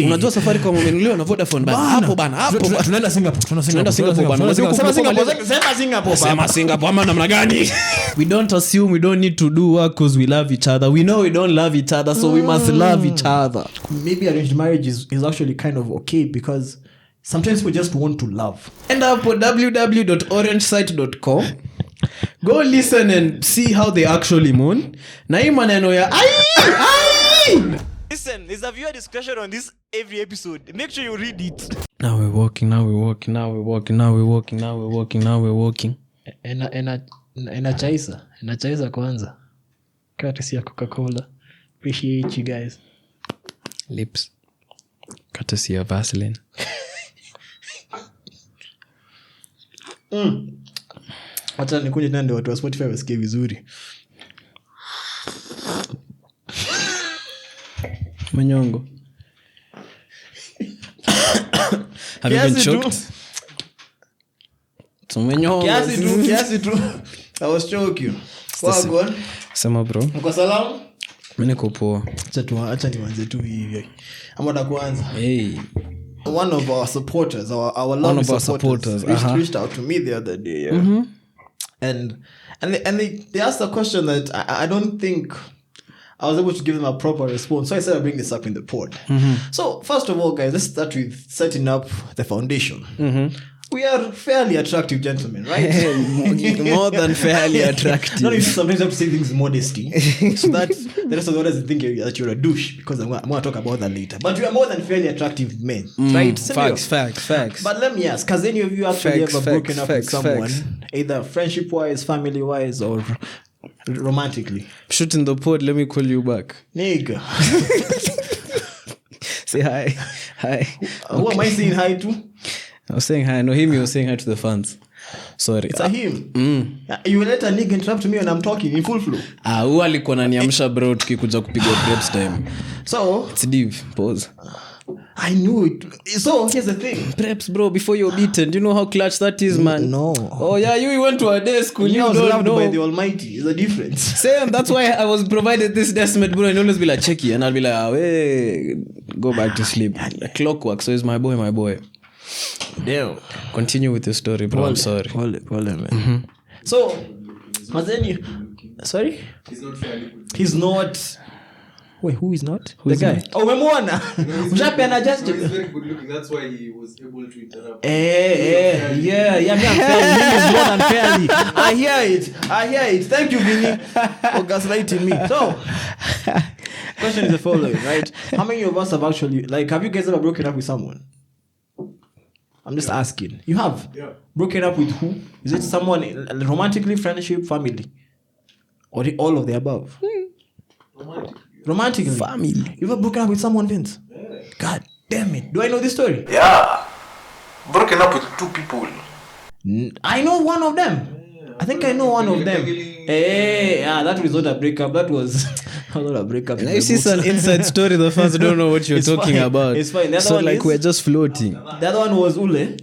Unajua Safaricom umenunuliwa na Vodafone bana. Hapo bana, hapo. Tunaenda Singapore bana. Sema Singapore ama namna gani? We don't assume we don't need to do work because we love each other. We know we don't love each other, so we must love each other. Maybe arranged marriage is actually kind of okay because sometimes we just want to love. End up at www.orangesite.com. Go listen and see how they actually moon. Na hii maneno ya Listen, there's a viewer discussion on this every episode. Make sure you read it. Now we're walking. Chaisa kwanza. Courtesy ya Coca-Cola. Appreciate you guys. Lips. Courtesy ya Vaseline. Hata nikunje nani watu wa Spotify wasikie vizuri. Manyongo. Have you been choked? Kiasi tu. I was choking. Wagwan. Sema bro. Uko salamu? Mimi niko poa. Acha nianze tu hivi. Ama na kwanza. Hey. One of our supporters, our lovely supporters, reached out to me the other day. Yeah? Mm-hmm. And they asked a question that I don't think I was able to give them a proper response. So I said I'll bring this up in the pod. Mm-hmm. So first of all, guys, let's start with setting up the foundation. Mm-hmm. We are fairly attractive gentlemen, right? More than fairly attractive. Not even sometimes you have to say things modesty. So that the rest of the audience think that you're a douche, because I'm going to talk about that later. But we are more than fairly attractive men, right? Facts. But let me ask, has any of you actually ever broken up with someone, either friendship-wise, family-wise, or romantically? Shoot in the pod, let me call you back. Nigga. Say hi. Who am I saying hi to? I was saying hi. No, him, you were saying hi to the fans. Sorry. It's a him. You let a nigga interrupt me when I'm talking in full flow. Huyu alikuwa ananiamsha bro tukikuja kupiga preps time. So, it's div. Pause. I knew it. So, here's the thing. Preps, bro, before you're beaten. Do you know how clutch that is, man? No. Oh, yeah, you went to a day school. You don't loved know. by the Almighty. It's a difference. Same. That's why I was provided this desk mate, bro. And always be like, checky. And I'll be like, hey, go back to sleep. Like clockwork. So it's my boy. Damn. Continue with your story, bro. I'm sorry. Call it, man. Mm-hmm. So, but then you... Sorry? He's not fairly good. He's not... Wait, who is not? Who the is guy. not? Oh, Memona. He's very good looking. That's why he was able to interrupt. Yeah, me I'm fairly. He is more than fairly. I hear it. Thank you, Vinny, for gaslighting me. So, question is the following, right? How many of us have actually, have you guys ever broken up with someone? I'm just asking. You have? Yeah. Broken up with who? Is it someone romantically, friendship, family? Or all of the above? Romantically. Family. You ever broken up with someone, Vince? Yeah. God damn it. Do I know this story? Yeah. Broken up with two people. I know one of them. I think I know one of them. That was not a breakup. That was not a breakup. You see some inside story. The fans don't know what you're talking about. It's fine. The other so one we're just floating. The other one was Ule.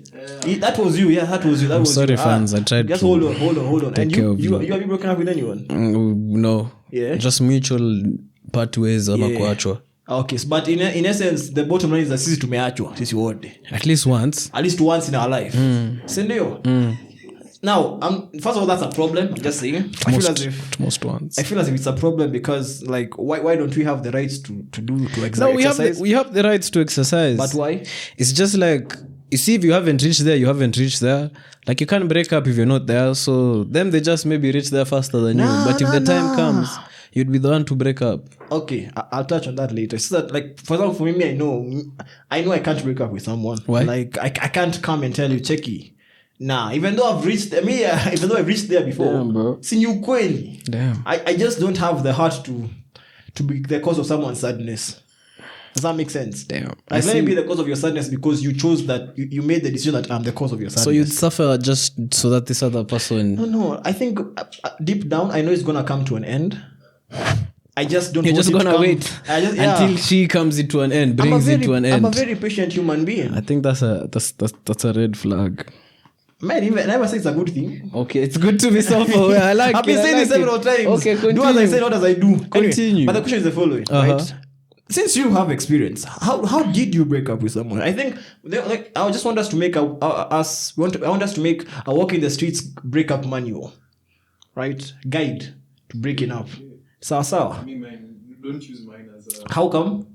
That was you. Yeah, that was you. I'm sorry, fans. I tried just to hold on. Take And care of you have you broken up with anyone? No. Yeah. Just mutual part ways ama kuachwa. Okay, but in essence, the bottom line is that sisi tumeachwa, sisi wote. At least once in our life. Si ndio? Now, first of all, that's a problem. I'm just saying. I feel as if it's a problem because, why don't we have the rights to exercise? No, we have the rights to exercise. But why? It's just like, you see, if you haven't reached there, you haven't reached there. Like, you can't break up if you're not there. So, them, they just maybe reach there faster than you. But if the time comes, you'd be the one to break up. Okay, I'll touch on that later. It's that, for example, for me, I know I can't break up with someone. Why? I can't come and tell you, checky. Nah, even though I've reached there before. Damn, bro. Damn. I just don't have the heart to be the cause of someone's sadness. Does that make sense? Damn. Let me be the cause of your sadness because you chose that, you made the decision that I'm the cause of your sadness. So you'd suffer just so that this other person... No. I think deep down, I know it's going to come to an end. I just don't. You're just gonna wait until she comes into an end, brings it to an end. I'm a very patient human being. I think that's a red flag. Man, even never say it's a good thing. Okay, it's good to be self-aware. I like I've been saying this several times. Okay, continue. Do as I say, not as I do. Continue. But the question is the following, right? since you have experience, how did you break up with someone? I think I just want us to make I want us to make a walk in the streets breakup manual, right? Guide to breaking up. Sawa. Don't use mine as a... How come?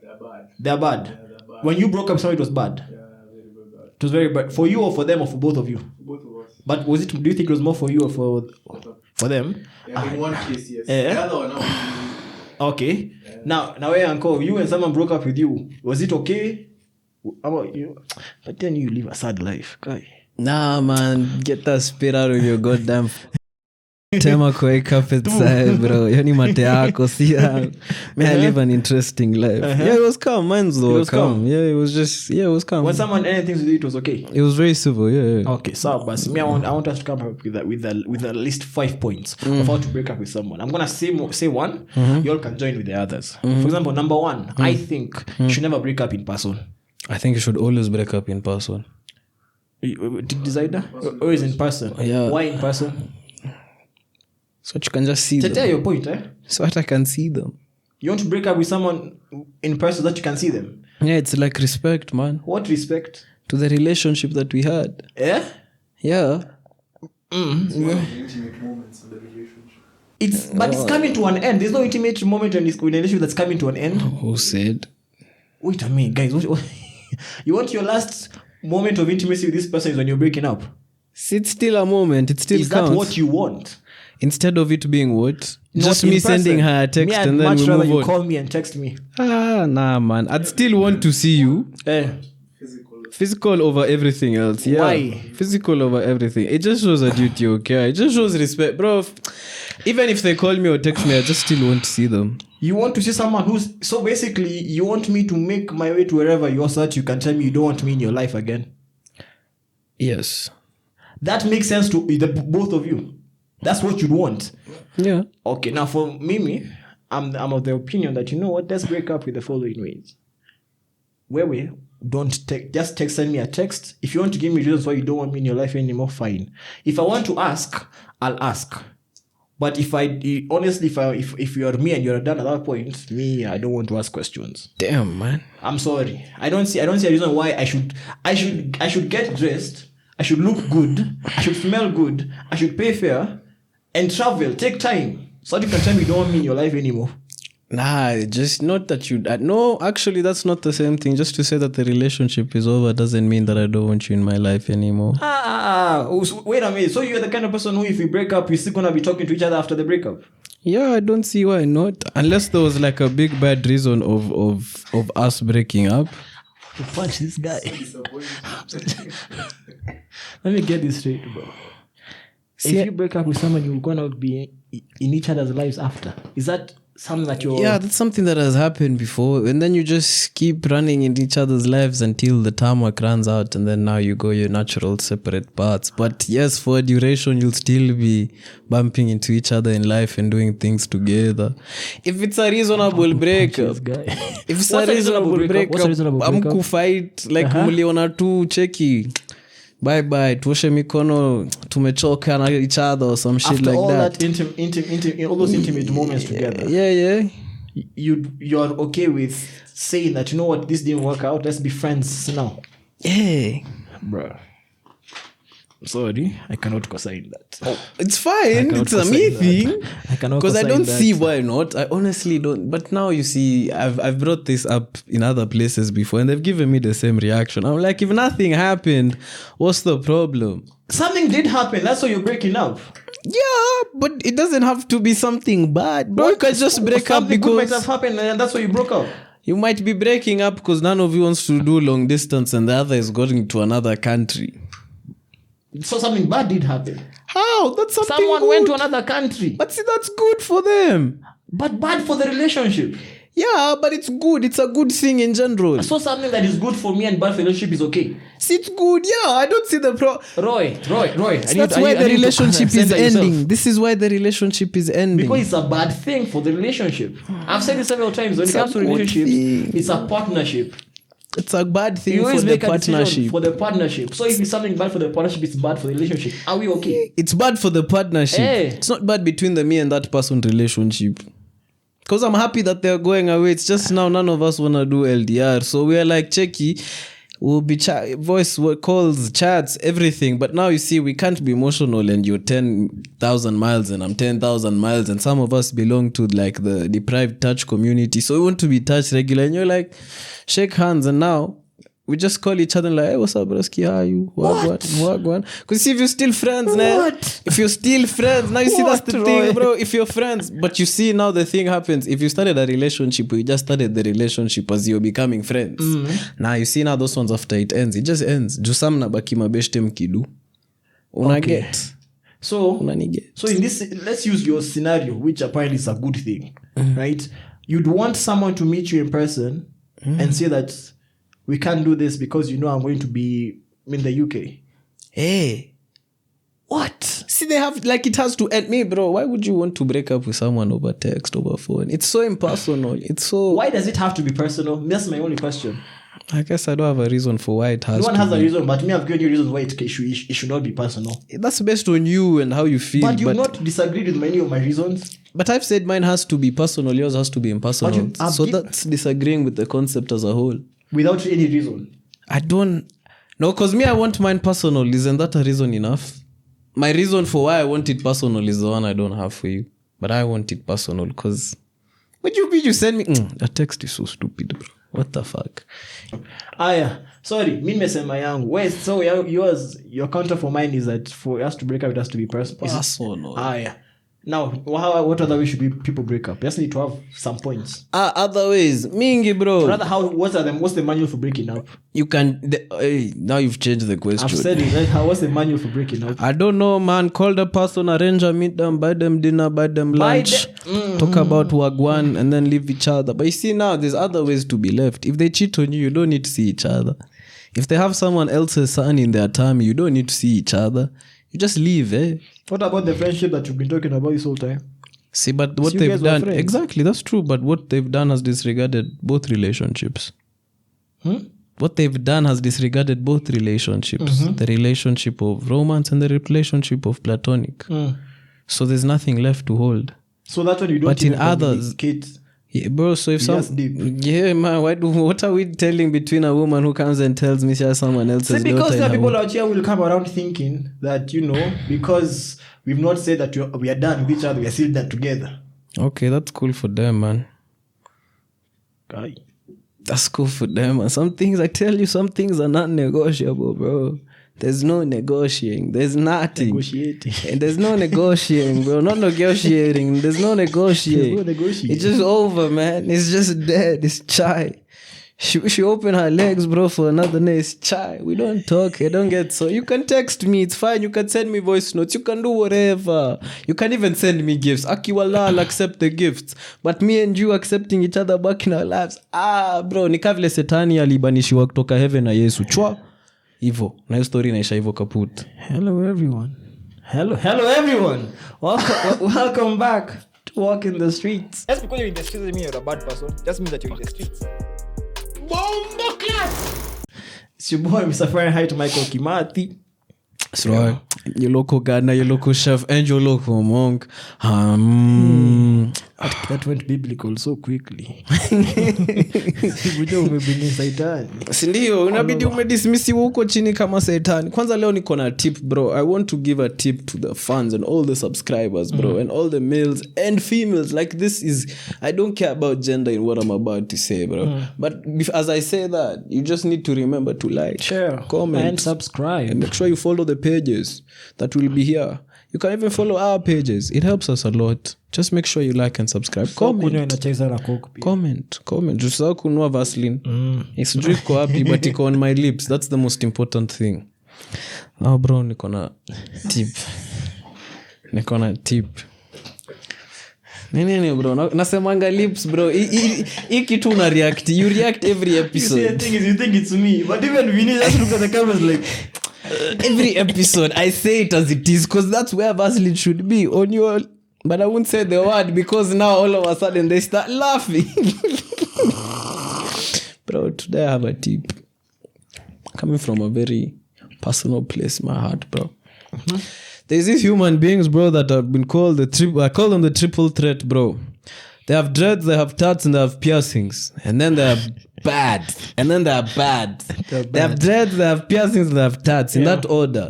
They're bad. They're bad. Yeah, they're bad. When you broke up, somebody, it was bad. Yeah, very, very bad. It was very bad for you, or for them, or for both of you. For both of us. But do you think it was more for you or for them? Yeah, in one case, yes. Yeah. The other one, no. Okay. Yeah. Now, hey, uncle, you and someone broke up with you. Was it okay? How about you? But then you live a sad life, guy. Nah, man, get that spit out of your goddamn tema kuweka pesa, bro. Yani mate yako siya. May I live an interesting life. Yeah, it was calm. Mine's though. It was calm. Yeah, it was calm. When someone anything to do, it was okay. It was very civil. Yeah. Okay, so but me, I want us to come up with at least 5 points of how to break up with someone. I'm gonna say one. You all can join with the others. For example, number 1, I think you should never break up in person. I think you should always break up in person. Did designer or is in person? Yeah. Why in person? So you can just see them. Tell your point, eh? So that I can see them. You want to break up with someone in person so that you can see them? Yeah, it's like respect, man. What respect? To the relationship that we had. Yeah? Yeah. It's one of the intimate moments in the relationship. But it's coming to an end. There's no intimate moment in this relationship that's coming to an end. Who said? Wait a minute, guys. You want your last moment of intimacy with this person is when you're breaking up? It's still a moment. It still counts. Is that what you want? Instead of it being what? Not just me person. sending her a text and then we move on. Much rather you call me and text me. Nah, man. I'd still want to see you. Physical over everything else. Yeah. Why? Physical over everything. It just shows a duty, okay? It just shows respect. Bro, even if they call me or text me, I just still want to see them. You want to see someone who's... So basically, you want me to make my way to wherever you are so that you can tell me you don't want me in your life again? Yes. That makes sense to both of you. That's what you'd want. Yeah. Okay, now for Mimi, I'm of the opinion that, you know what, let's break up with the following ways. Where we don't just send me a text. If you want to give me reasons why you don't want me in your life anymore, fine. If I want to ask, I'll ask. But if you're me and you're done at that point, I don't want to ask questions. Damn, man. I'm sorry. I don't see a reason why I should get dressed. I should look good. I should smell good. I should pay fare and travel. Take time so that you can tell me you don't want me in your life anymore. Nah, just not that you... no, actually, that's not the same thing. Just to say that the relationship is over doesn't mean that I don't want you in my life anymore. Wait a minute. So you're the kind of person who, if we break up, you're still going to be talking to each other after the breakup? Yeah, I don't see why not. Unless there was like a big bad reason of us breaking up. To punch this guy. Let me get this straight, bro. If you break up with someone, you're going to be in each other's lives after. Is that something that you're... Yeah, that's something that has happened before. And then you just keep running in each other's lives until the tarmac runs out. And then now you go your natural separate paths. But yes, for a duration, you'll still be bumping into each other in life and doing things together. If it's a reasonable breakup, if it's a reasonable breakup, I'm cool fight. Like muliona tu cheki. Bye, tuoshe mikono, tumechoka na each other or some shit after like all that. All those intimate moments together. Yeah. You're okay with saying that, you know what, this didn't work out, let's be friends now. Yeah. Bruh. Sorry, I cannot co-sign that. Oh, it's fine. It's a me thing. I cannot because I don't see why not. I honestly don't. But now you see, I've brought this up in other places before, and they've given me the same reaction. I'm like, if nothing happened, what's the problem? Something did happen. That's why you're breaking up. Yeah, but it doesn't have to be something bad. Bro, you can just break up because good might have happened, and that's why you broke up. You might be breaking up because none of you wants to do long distance, and the other is going to another country. So something bad did happen. How? That's something Someone good. went to another country. But see, that's good for them. But bad for the relationship. Yeah, but it's good. It's a good thing in general. So something that is good for me and bad for the relationship is okay. See, it's good. Yeah, I don't see the Roy. That's why the relationship is ending. This is why the relationship is ending. Because it's a bad thing for the relationship. I've said this several times. When it comes to relationships, it's a partnership. It's a bad thing you for the partnership. For the partnership. So if it's something bad for the partnership, it's bad for the relationship. Are we okay? It's bad for the partnership. Hey. It's not bad between the me and that person relationship. Because I'm happy that they're going away. It's just now none of us want to do LDR. So we're like, checky, we'll be voice calls, chats, everything. But now you see, we can't be emotional and you're 10,000 miles and I'm 10,000 miles. And some of us belong to like the deprived touch community. So we want to be touched regular. And you're like, shake hands. And now we just call each other like, hey, what's up, broski? How are you? What? Because see, if you're still friends, now, if you're still friends, now you see that's the thing, bro. If you're friends, but you see now the thing happens. If you started a relationship, you just started the relationship as you're becoming friends. Now you see now those ones after it ends, it just ends. Jusam na baki mabeshte mkidu. Unaget. So in this, let's use your scenario, which apparently is a good thing, right? You'd want someone to meet you in person and say that we can't do this because I'm going to be in the UK. Hey. What? See, they have, like, it has to end me, bro. Why would you want to break up with someone over text, over phone? It's so impersonal. It's so... Why does it have to be personal? That's my only question. I guess I don't have a reason for why it has no one has a reason, but me, I've given you reasons why it should not be personal. That's based on you and how you feel. But you've not disagreed with many of my reasons. But I've said mine has to be personal, yours has to be impersonal. So that's disagreeing with the concept as a whole. Without any reason? I don't... No, because me, I want mine personal. Isn't that a reason enough? My reason for why I want it personal is the one I don't have for you. But I want it personal because... What you send me? That text is so stupid, bro. What the fuck? Yeah. Sorry, me nimesema yangu. Wait, so yours, your counter for mine is that for us to break up, it has to be personal. Yeah. Now, what other way should people break up? You just need to have some points. Other ways. Mingi, bro. Rather, what's the manual for breaking up? You can... now you've changed the question. I've said it, right? What's the manual for breaking up? I don't know, man. Call the person, arrange a meet them, buy them dinner, buy them lunch, talk about wagwan, and then leave each other. But you see now, there's other ways to be left. If they cheat on you don't need to see each other. If they have someone else's son in their tummy, you don't need to see each other. You just leave, eh? What about the friendship that you've been talking about this whole time? See, but what they've done... Exactly, that's true. But what they've done has disregarded both relationships. What they've done has disregarded both relationships. The relationship of romance and the relationship of platonic. So there's nothing left to hold. So that's what you don't but in others, kids. Yeah, bro, so if yeah, man, what are we telling between a woman who comes and tells me she has someone else's daughter? Because there are people out here will come around thinking that, because we've not said that we are done with each other, we are still done together. Okay, that's cool for them, man. Guy. That's cool for them, man. Some things are not negotiable, bro. There's no negotiating. There's nothing. Negotiating. And there's no negotiating, bro. Not negotiating. There's no negotiating. It's just over, man. It's just dead. It's chai. She opened her legs, bro, for another day. It's chai. We don't talk. I don't get so. You can text me. It's fine. You can send me voice notes. You can do whatever. You can even send me gifts. Akiwala, I'll accept the gifts. But me and you accepting each other back in our lives. Bro, nikavile setani alibanishiwa kutoka heaven na Yesu. Chwa. Hivo. Na hiyo story inaisha hivo kaput. Hello everyone. Welcome back to Walk in the Streets. Just because you're in the streets doesn't mean you're a bad person. Just means that you're in the streets. Bombo class! It's your boy, Mr. Fahrenheit Michael Kimathi. That's right. Your local gardener, your local chef, and your local monk. That went biblical so quickly. Sindio, unabidi umedismisiwa huko chini kama Satan. Kwanza leo niko na tip, bro. I want to give a tip to the fans and all the subscribers, bro, and all the males and females. Like this is, I don't care about gender in what I'm about to say, bro. But as I say that, you just need to remember to like, share, comment, and subscribe. And make sure you follow the pages that will be here. You can even follow our pages. It helps us a lot. Just make sure you like and subscribe. Comment. Jusao kunua Vaseline. Isijui iko wapi but iko on my lips. That's the most important thing. Now bro, niko na tip. Nini bro? Nasemanga lips bro. Hii kitu una react. You react every episode. You see, the thing is, you think it's me. But even Vinny just look at the cameras like... Every episode I say it as it is because that's where Vaseline should be on your... But I won't say the word because now all of a sudden they start laughing. Bro, today I have a tip coming from a very personal place, my heart, bro. There's these human beings, bro, that have been called I call them the triple threat, bro. They have dreads, they have tats, and they have piercings. And then they have bad. And then they are bad. They have dreads, they have piercings, they have tats. In that order.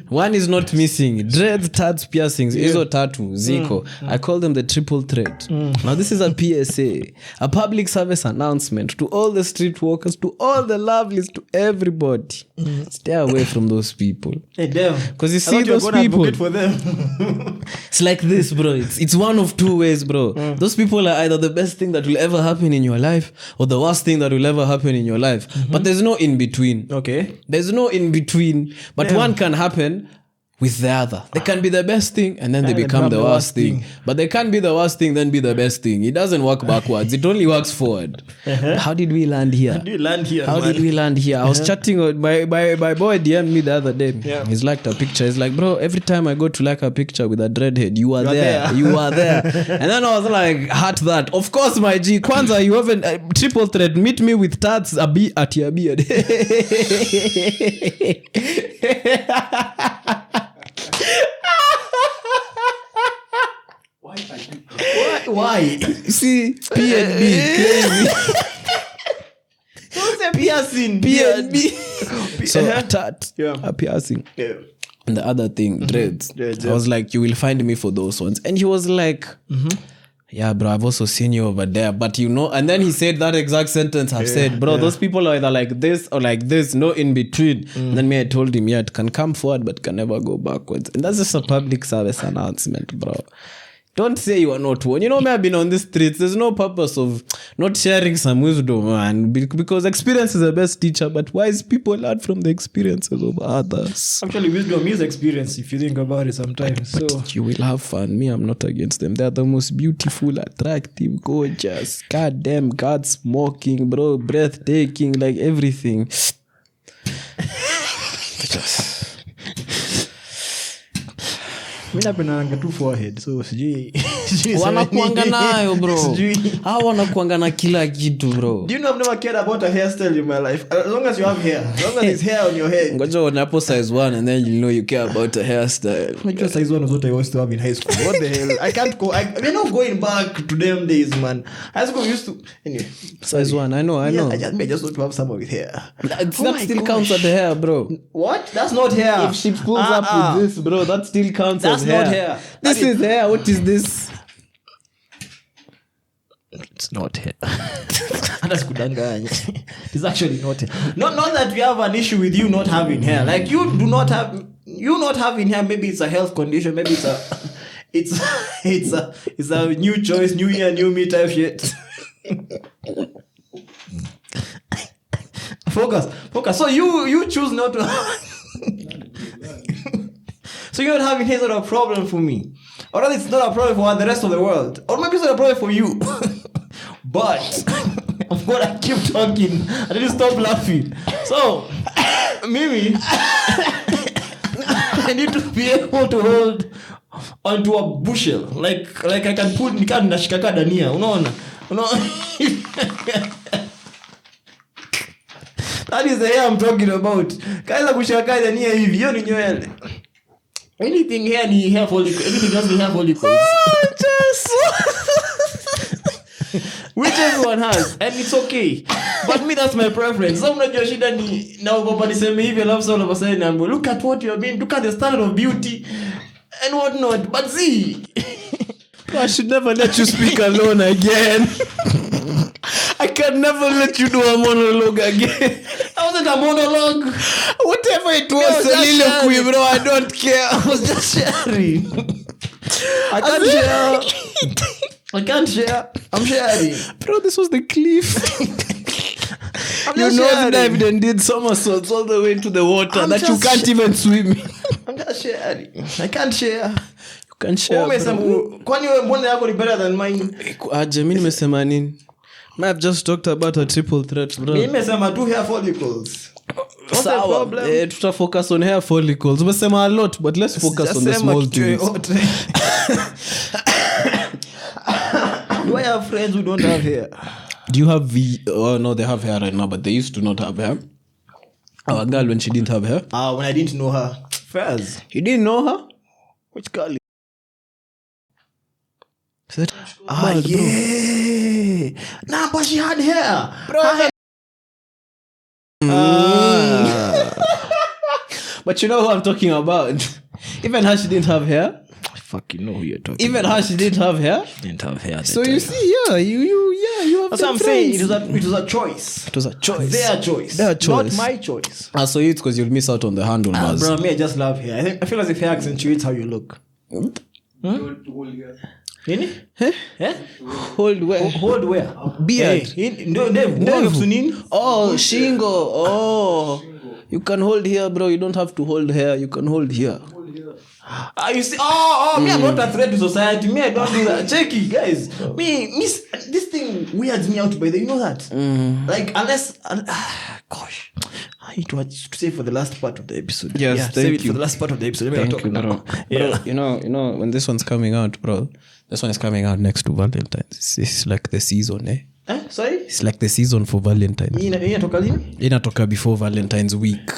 One is not missing. Dreads, tats, piercings. Izo tattoo, Zico. I call them the triple threat. Now this is a PSA. A public service announcement to all the street walkers, to all the lovelies, to everybody. Stay away from those people. Hey, damn. Because you see those people. For them. It's like this, bro. It's one of two ways, bro. Those people are either the best thing that will ever happen in your life or the worst thing that will ever happen in your life. But there's no in between. Okay. There's no in between. But one can happen with the other. They can be the best thing and then they become the worst thing. But they can't be the worst thing then be the best thing. It doesn't work backwards. It only works forward. How did we land here? How did we land here? I was chatting with my boy DM'd me the other day. Yeah. He's liked a picture. He's like, bro, every time I go to like a picture with a dreadhead, you are there. You are there. And then I was like, heart that. Of course, my G. Kwanzaa, you haven't triple threat. Meet me with tats at your beard. Why? See, P&B, crazy. What's a piercing? P&B. So a tat, a piercing. Yeah. And the other thing, dreads. I was like, you will find me for those ones. And he was like, yeah, bro, I've also seen you over there. But you know, and then he said that exact sentence I've said, bro, those people are either like this or like this, no in between. And then I told him, it can come forward but can never go backwards. And that's just a public service announcement, bro. Don't say you are not one. You know, me, I've been on the streets. There's no purpose of not sharing some wisdom, man. Because experience is the best teacher, but wise people learn from the experiences of others. Actually, wisdom is experience if you think about it sometimes. But so you will have fun. Me, I'm not against them. They're the most beautiful, attractive, gorgeous, goddamn, God smoking, bro, breathtaking, like everything. mimi napenda tu forehead, so sijui wanakuanga nayo bro. Hao wanakuanga na kila kitu bro. Do you know I've never cared about a hairstyle in my life? As long as you have hair, as long as there's hair on your head. Ngoja unapo size 1 and then you know you care about a hairstyle. Unajua size 1 was what I used to have in high school. What the hell? I can't go. We're not going back to them days, man. High school used to anyway. Size 1, I know. I just want to have someone with hair. That still counts as the hair, bro. What? That's not hair. If she pulls up with this, bro, that still counts as hair. That's not hair. This is hair. What is this? It's not hair. That's kudanganya. It's actually not hair. Not that we have an issue with you not having hair. Like you not having hair. Maybe it's a health condition. Maybe it's a new choice, new year, new me type shit. Focus. So you choose not to. So you're not having hair is not a problem for me. Or rather, it's not a problem for the rest of the world. Or maybe it's not a problem for you. But I'm gonna keep talking. I need to stop laughing. So, Mimi, I need to be able to hold onto a bushel. Like I can put nikani na shikaka dania. Unaona? That is the hair I'm talking about. Kaisa kushikaka dania hivi. Hiyo ni nywele. Anything here ni hair follicle. Anything else ni hair follicles. Which everyone has, and it's okay. But me, that's my preference. So unajua shida ni na baba niseme hivi alafu sasa all of a sudden I'm look at what you have been, look at the standard of beauty and what not. But see, I should never let you speak alone again. I can never let you do a monologue again. That wasn't a monologue. Whatever it was, soliloquy, bro. I don't care. I was just sharing. I can't share. I'm sharing. Bro, this was the cliff. You know, dived and did somersaults all the way into the water you can't even swim. I'm just sharing. I can't share. You can share. Kwani wewe mbona yako ni better than mine? Aje mimi nimesema nini? I've just talked about a triple threat, bro. Mimi nimesema two hair follicles. What's the problem? Tuta focus on hair follicles. Umesema a lot, but let's focus on the small things. Do I have friends who don't have hair? Do you have oh no, they have hair right now, but they used to not have hair. Our girl when she didn't have hair. When I didn't know her. Fairs. You didn't know her? Which girl? Yeah. Nah, but she had hair. Bro. But you know who I'm talking about. Even her, she didn't have hair. Fuck, you know who you're talking Even about. her, she didn't have hair. Didn't have hair. So you see, you have. That's what I'm saying. It was a choice. It was a choice. Their choice. Not my choice. So it's because you'll miss out on the handlebars. Bro, me, I just love hair. I feel as if hair accentuates how you look. Nini? Hold where? Hold where? Beard. Ndevu. Oh, shingo. Oh. You can hold here, bro. You don't have to hold hair. You can hold here. You see, me, I'm not a threat to society. Me, I don't do that. Check it, guys. This thing weirds me out, by the, you know that? Like, unless, gosh, I need to say for the last part of the episode. Yes, thank you. For the last part of the episode. Thank you, bro. Yeah. You know, when this one's coming out, bro, this one is coming out next to Valentine's. It's like the season, eh? Sorry? It's like the season for Valentine's. Inatoka lini? Inatoka before Valentine's week.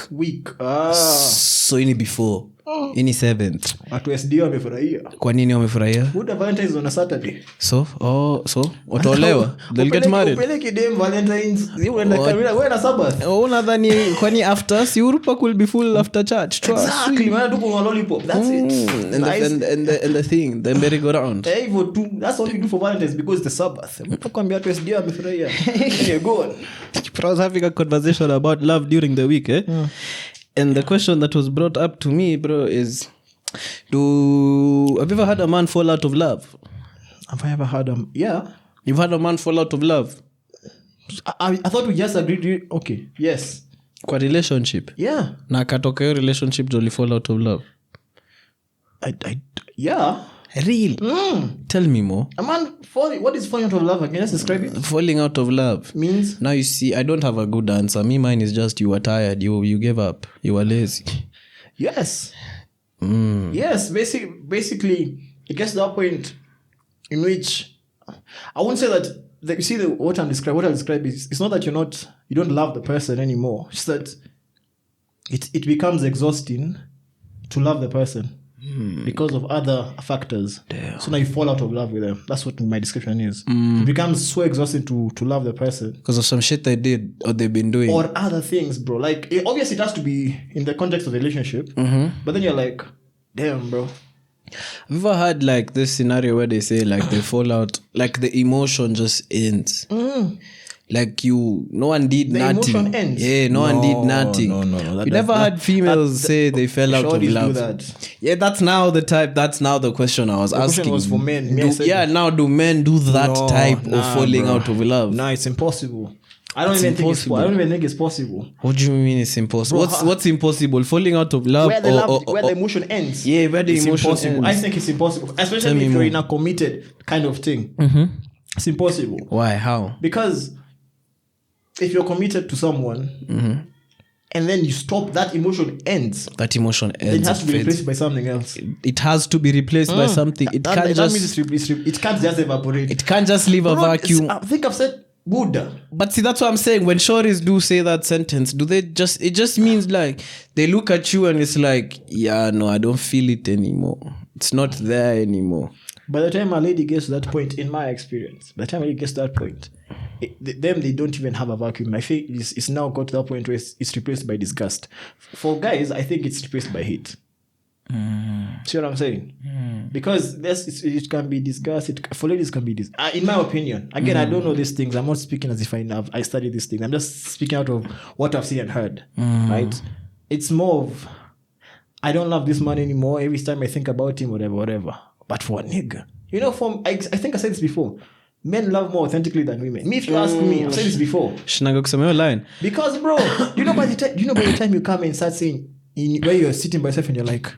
So ini before. Ini 7th. Watu SD wamefurahia. Kwa nini wamefurahia? Good Valentine's on a Saturday. So wataolewa. They'll get married. Upeleke dem Valentine's. Wewe na Sabbath. Unadhani kwani after si Urupa could be full after church. Exactly. Maana tuko na lollipop. That's it. And the thing, the merry-go-round. Hivyo tu. That's what we do for Valentine's because it's the Sabbath. Mtakwambia watu SD wamefurahia. Go on. I was having a conversation about love during the week, eh? And the question that was brought up to me, bro, is have you ever had a man fall out of love? Have I ever had yeah. You've had a man fall out of love? I thought we just agreed. Okay, yes. Kwa relationship? Yeah. Na katoka hiyo relationship jolly fall out of love? Yeah. Real? Tell me more. A man what is falling out of love? Can you just describe it? Falling out of love means? Now you see, I don't have a good answer. Mine is just you were tired. You gave up. You were lazy. Yes. Yes. Basically, it gets to that point in which I won't say that you see what I describe is it's not that you don't love the person anymore. It's that it becomes exhausting to love the person. Because of other factors. Damn. So now you fall out of love with them. That's what my description is. It becomes so exhausting to love the person because of some shit they did or they've been doing or other things, bro. Like obviously it has to be in the context of the relationship, but then you're like, damn, bro. Have you ever had like this scenario where they say like they fall out, like the emotion just ends? Like no one did the nothing. Emotion ends. Yeah, no one did nothing. No. You never had females say they fell out of love. Do that. Yeah, that's now the question I was asking. The question was for men. Now do men do that type of falling out of love? No, it's impossible. I don't even think it's possible. What do you mean it's impossible? Bro, what's impossible? Falling out of love? Where the emotion ends. Yeah, where the emotion ends. I think it's impossible. Especially if you're in a committed kind of thing. It's impossible. Why? How? Because if you're committed to someone and then you stop, that emotion ends. Then it has to be replaced by something else. It has to be replaced by something. It can't just evaporate. It can't just leave a vacuum. I think I've said Buddha. But see, that's what I'm saying. When shories do say that sentence, it just means like they look at you and it's like, yeah, no, I don't feel it anymore. It's not there anymore. By the time a lady gets to that point, in my experience, by the time a lady gets to that point, they don't even have a vacuum. I think it's now got to that point where it's replaced by disgust. For guys, I think it's replaced by hate. See what I'm saying? Because it can be disgust. For ladies, it can be this. In my opinion, again, I don't know these things. I'm not speaking as if I study these things. I'm just speaking out of what I've seen and heard. Right? It's more of, I don't love this man anymore. Every time I think about him, whatever. But for a nigga, I think I said this before. Men love more authentically than women. Me, if you ask me, I've said this before. Shinaga kusema hiyo line. Because, bro, by the time you come and start saying, where you're sitting by yourself and you're like,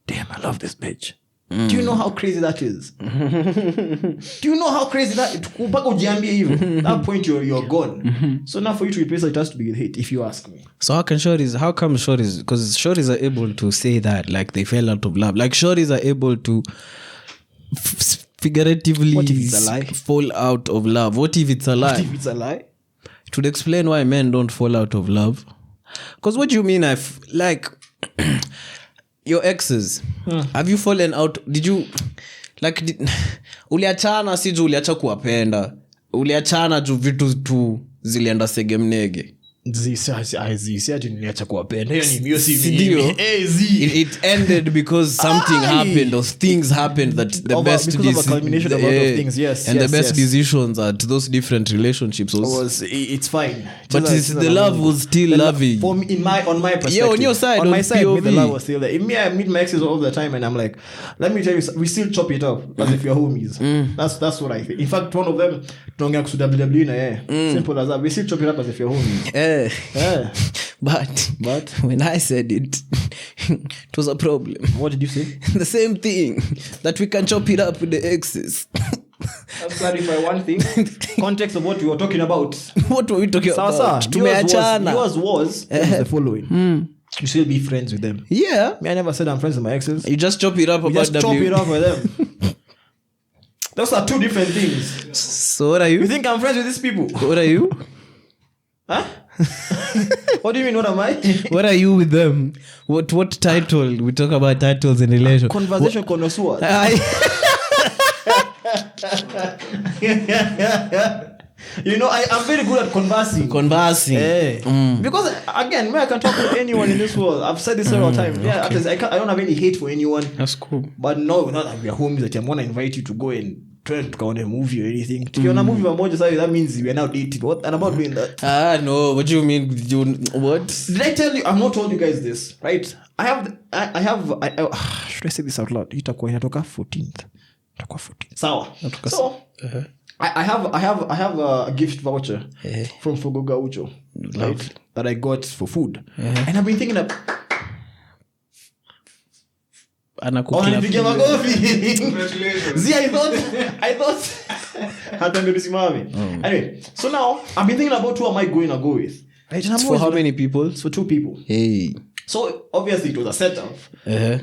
damn, I love this bitch. Do you know how crazy that is? Do you know how crazy that is? At that point, you're gone. So now for you to replace it, has to be with hate, if you ask me. So how come shories, because shories are able to say that, like they fell out of love. Like shories are able to figuratively what if it's a lie? Fall out of love. What if it's a lie? What if it's a lie? It would explain why men don't fall out of love. Because what do you mean? Like your exes, have you fallen out? Did you like uliachana si juu uliacha kuwapenda, uliachana juu vitu tu zilienda segemnege. Niliacha kuwapenda, hiyo ni miosi it ended because something happened or things happened that the best culmination of a lot of things. Yes, and the best decisions at those different relationships was it's fine, but the love was still loving for me, on my perspective. On your side, on my side, POV. the love was still there. Me, I meet my exes all the time and I'm like, let me tell you, we still chop it up as if you're homies. That's what I think. In fact, one of them tunaongea kuhusu WWE na simple as that, we still chop it up as if you're homies. But when I said it it was a problem. What did you say? The same thing, that we can chop it up with the exes. Let's clarify one thing. Context of what we were talking about. What were we talking about? Yours was the following. You still be friends with them. Yeah. Me, I never said I'm friends with my exes. You just chop it up chop it up with them. Those are two different things. So what are you? You think I'm friends with these people? What are you? Huh? What do you mean, what am I? What are you with them? What title? We talk about titles in relation. Conversation connoisseur. You know, I'm very good at conversing. Because again, I can talk to anyone in this world. I've said this several times. Yeah, okay. I don't have any hate for anyone. That's cool. But no, not that we're homies that I'm gonna invite you to go and try to go on a movie or anything. If you're on a movie with that means we're now dating. What? And I'm not doing that. No. What do you mean? What? Did I tell you? I've not told you guys this, right? I have. Should I say this out loud? Itakuwa inatoka 14th. Sawa. So I have a gift voucher from Fogoga Ucho, right? That I got for food, and I've been thinking of. Congratulations. See, I thought anyway, so now I've been thinking about who am I going to go with, right? And for how many people? It's for 2 people. Hey. So obviously it was a setup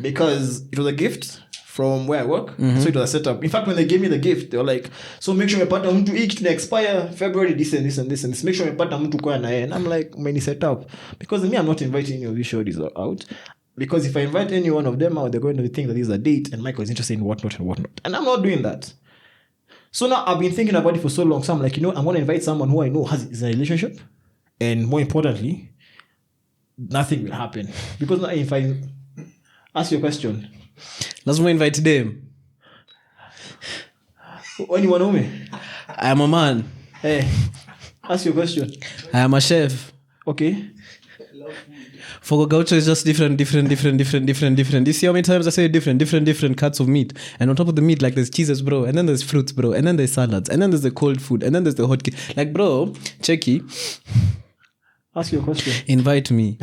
because it was a gift from where I work. So it was a setup. In fact, when they gave me the gift, they were like, so make sure you pata mtu each to expire February this and this and this and this. Make sure you pata mtu kwa na. And I'm like, many set up. Because me, I'm not inviting any of these shorties out. Because if I invite any one of them out, they're going to think that this is a date and Michael is interested in whatnot and whatnot. And I'm not doing that. So now I've been thinking about it for so long. So I'm like, I'm going to invite someone who I know is in a relationship. And more importantly, nothing will happen. Because now if I ask you a question, let's invite them. Anyone know me? I am a man. Hey, ask your question. I am a chef. Okay. For gaucho is just different. You see how many times I say different cuts of meat, and on top of the meat, like there's cheeses, bro, and then there's fruits, bro, and then there's salads, and then there's the cold food, and then there's the hot cake. Like, bro, checky. Ask your question. Invite me.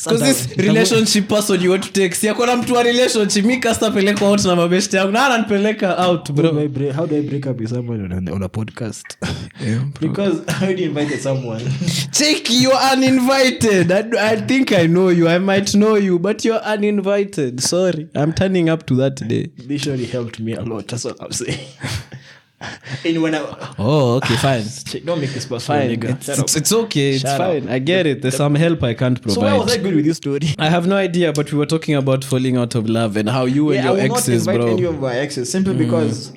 Because this relationship person you want to take, si akona mtu wa relationship, mi kasta peleka out na mabeshte yangu na ananipeleka out, bro. How do I break up with someone on a podcast? Because I already invited someone. Check, you're uninvited. I think I know you. I might know you, but you're uninvited. Sorry, I'm turning up to that today. This surely helped me a lot. That's what I'm saying. And when okay, fine. Don't make this personal, fine. nigga. It's okay. It's fine. I get it. There's some help I can't provide. So why was I good with this story? I have no idea, but we were talking about falling out of love and how you and your exes, bro. I will not invite any of my exes simply because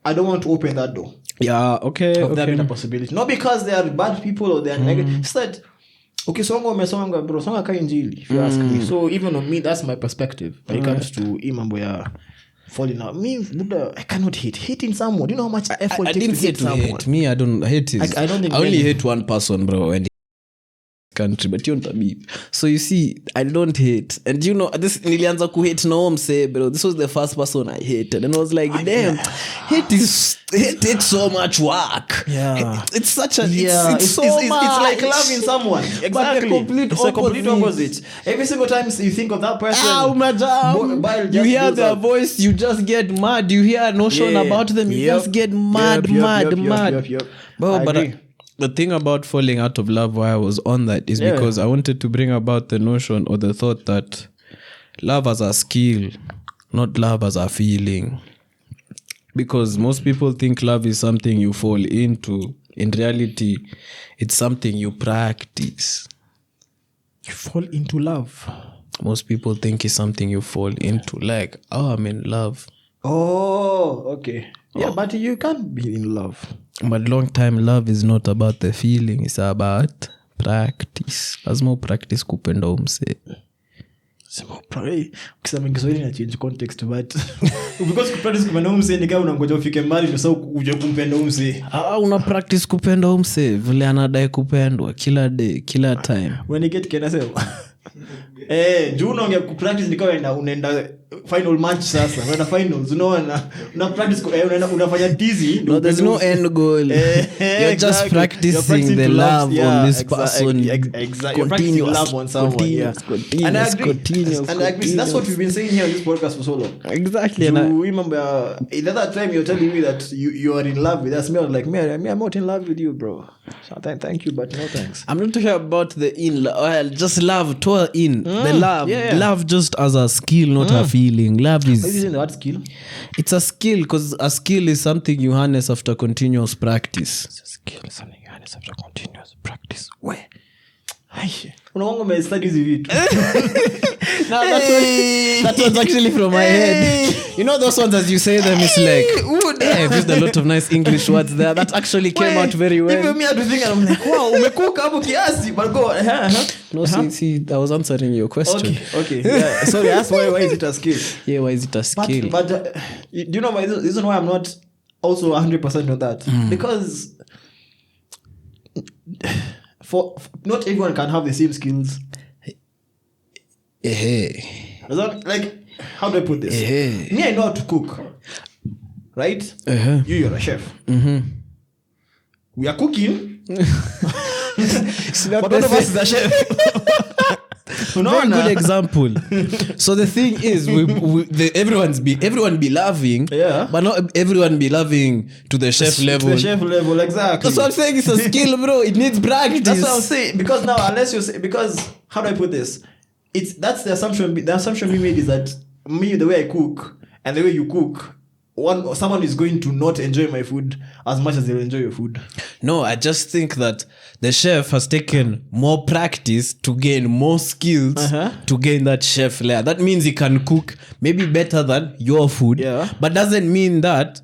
I don't want to open that door. Yeah, okay. Of that being a possibility. Not because they are bad people or they are negative. It's that, okay, songa bro, songa ka injili, if you ask me. So even on me, that's my perspective when it comes to imambo ya falling out. Me, Buddha, I cannot hate. Hating someone. Do you know how much effort it takes to hate someone? Hate. Me, I don't hate it. I don't think I only hate one person, bro, and country, but you don't beep. So you see, I don't hate. And you know, this nilianza ku hate no mse, bro. This was the first person I hated. And I was like, damn, hate takes so much work. Yeah. It's such a it's so much. It's like loving someone. Exactly. But the complete opposite. Every single time you think of that person, you hear their voice, you just get mad. You hear a notion about them, you just get mad. Bro, but the thing about falling out of love, why I was on that, is because I wanted to bring about the notion or the thought that love as a skill, not love as a feeling. Because most people think love is something you fall into. In reality, it's something you practice. You fall into love. most people think is something you fall into. Like, oh, I'm in love. Oh, okay. Yeah, but you can't be in love. But long time love is not about the feeling. It's about practice. Lazima practice kupenda umse. Ukisema Kiswahili na change context, but because kupractice kupenda umse ni kama unangoja ufike mbali ndio sasa uje kumpenda umse. Una practice kupenda umse vile anadai kupendwa kila day, kila time. When you get kena sema juu unaongea kupractice ni kama unaenda final match sasa. Unaenda finals, unaona una practice unafanya dizzy. No, there's no end goal. You're just practicing the love on this person. Exactly. Continuous love on someone. Continuous. And I agree. That's what we've been saying here on this podcast for so long. Exactly. And I remember the other time you're telling me that you are in love with us. Me, I was like, I'm not in love with you, bro. So thank you, but no thanks. I'm not talking about the just love, tour in. The love. Yeah. Love just as a skill, not a feeling. Love is... Are you using the word skill? It's a skill, because a skill is something you harness after continuous practice. It's a skill, something you harness after continuous practice. Where? Unaongo me studies vitu. No, that was actually from my head. You know those ones as you say them, it's like, I've used a lot of nice English words there. That actually came out very well. Even me, I had to think, I'm like, wow, umekuka hapo kiasi, but go. No, see, I was answering your question. Okay. Yeah. Sorry, ask why is it a skill? Yeah, why is it a skill? But do you know the reason why I'm not also 100% on that? Because for not everyone can have the same skills. Like, how do I put this? Me, I know how to cook, right? You're a chef. We are cooking. But one of us is a chef. Very good example. So the thing is, everyone be loving, but not everyone be loving to the chef level. The chef level, exactly. That's what I'm saying. It's a skill, bro. It needs practice. That's what I'm saying. Because now, how do I put this? That's the assumption. The assumption we made is that me, the way I cook and the way you cook, someone is going to not enjoy my food as much as they'll enjoy your food. No, I just think that the chef has taken more practice to gain more skills to gain that chef layer. That means he can cook maybe better than your food, but doesn't mean that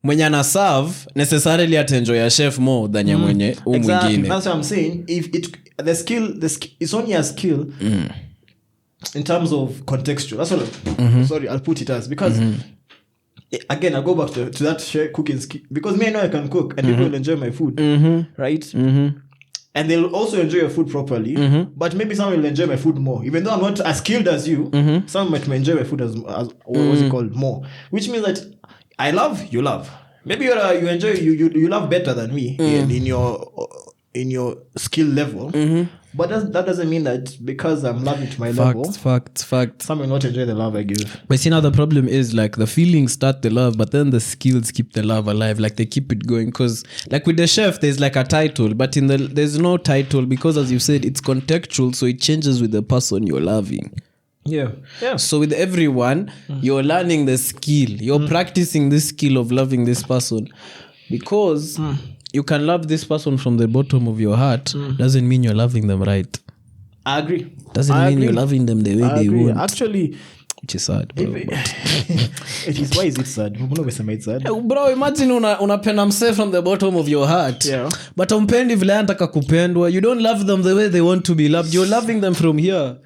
mwenye ana serve necessarily atenjoy a chef more than ya mwenye mwingine. Exactly. That's what I'm saying. If the skill it's only a skill in terms of contextual. That's what sorry, I'll put it as, because again, I go back to that cooking skill, because me, I know I can cook and people will enjoy my food, right? And they'll also enjoy your food properly, but maybe someone will enjoy my food more. Even though I'm not as skilled as you, some might enjoy my food as what's it called, more. Which means that I love, you love. Maybe you enjoy, you love better than me in your skill level. But that doesn't mean that because I'm loving to my level, facts. some will not enjoy the love I give. But see, now the problem is, like, the feelings start the love, but then the skills keep the love alive. Like, they keep it going. Because, like, with the chef, there's like a title, but there's no title, because, as you said, it's contextual, so it changes with the person you're loving. Yeah. So with everyone, you're learning the skill. You're practicing this skill of loving this person, because you can love this person from the bottom of your heart. Doesn't mean you're loving them right. I agree. Doesn't mean you're loving them the way they want. Actually, which is sad, bro. It is. Why is it sad? It's sad. Bro, imagine unapenda mse from the bottom of your heart. Yeah. But umpendi vile anataka kupendwa. You don't love them the way they want to be loved. You're loving them from here.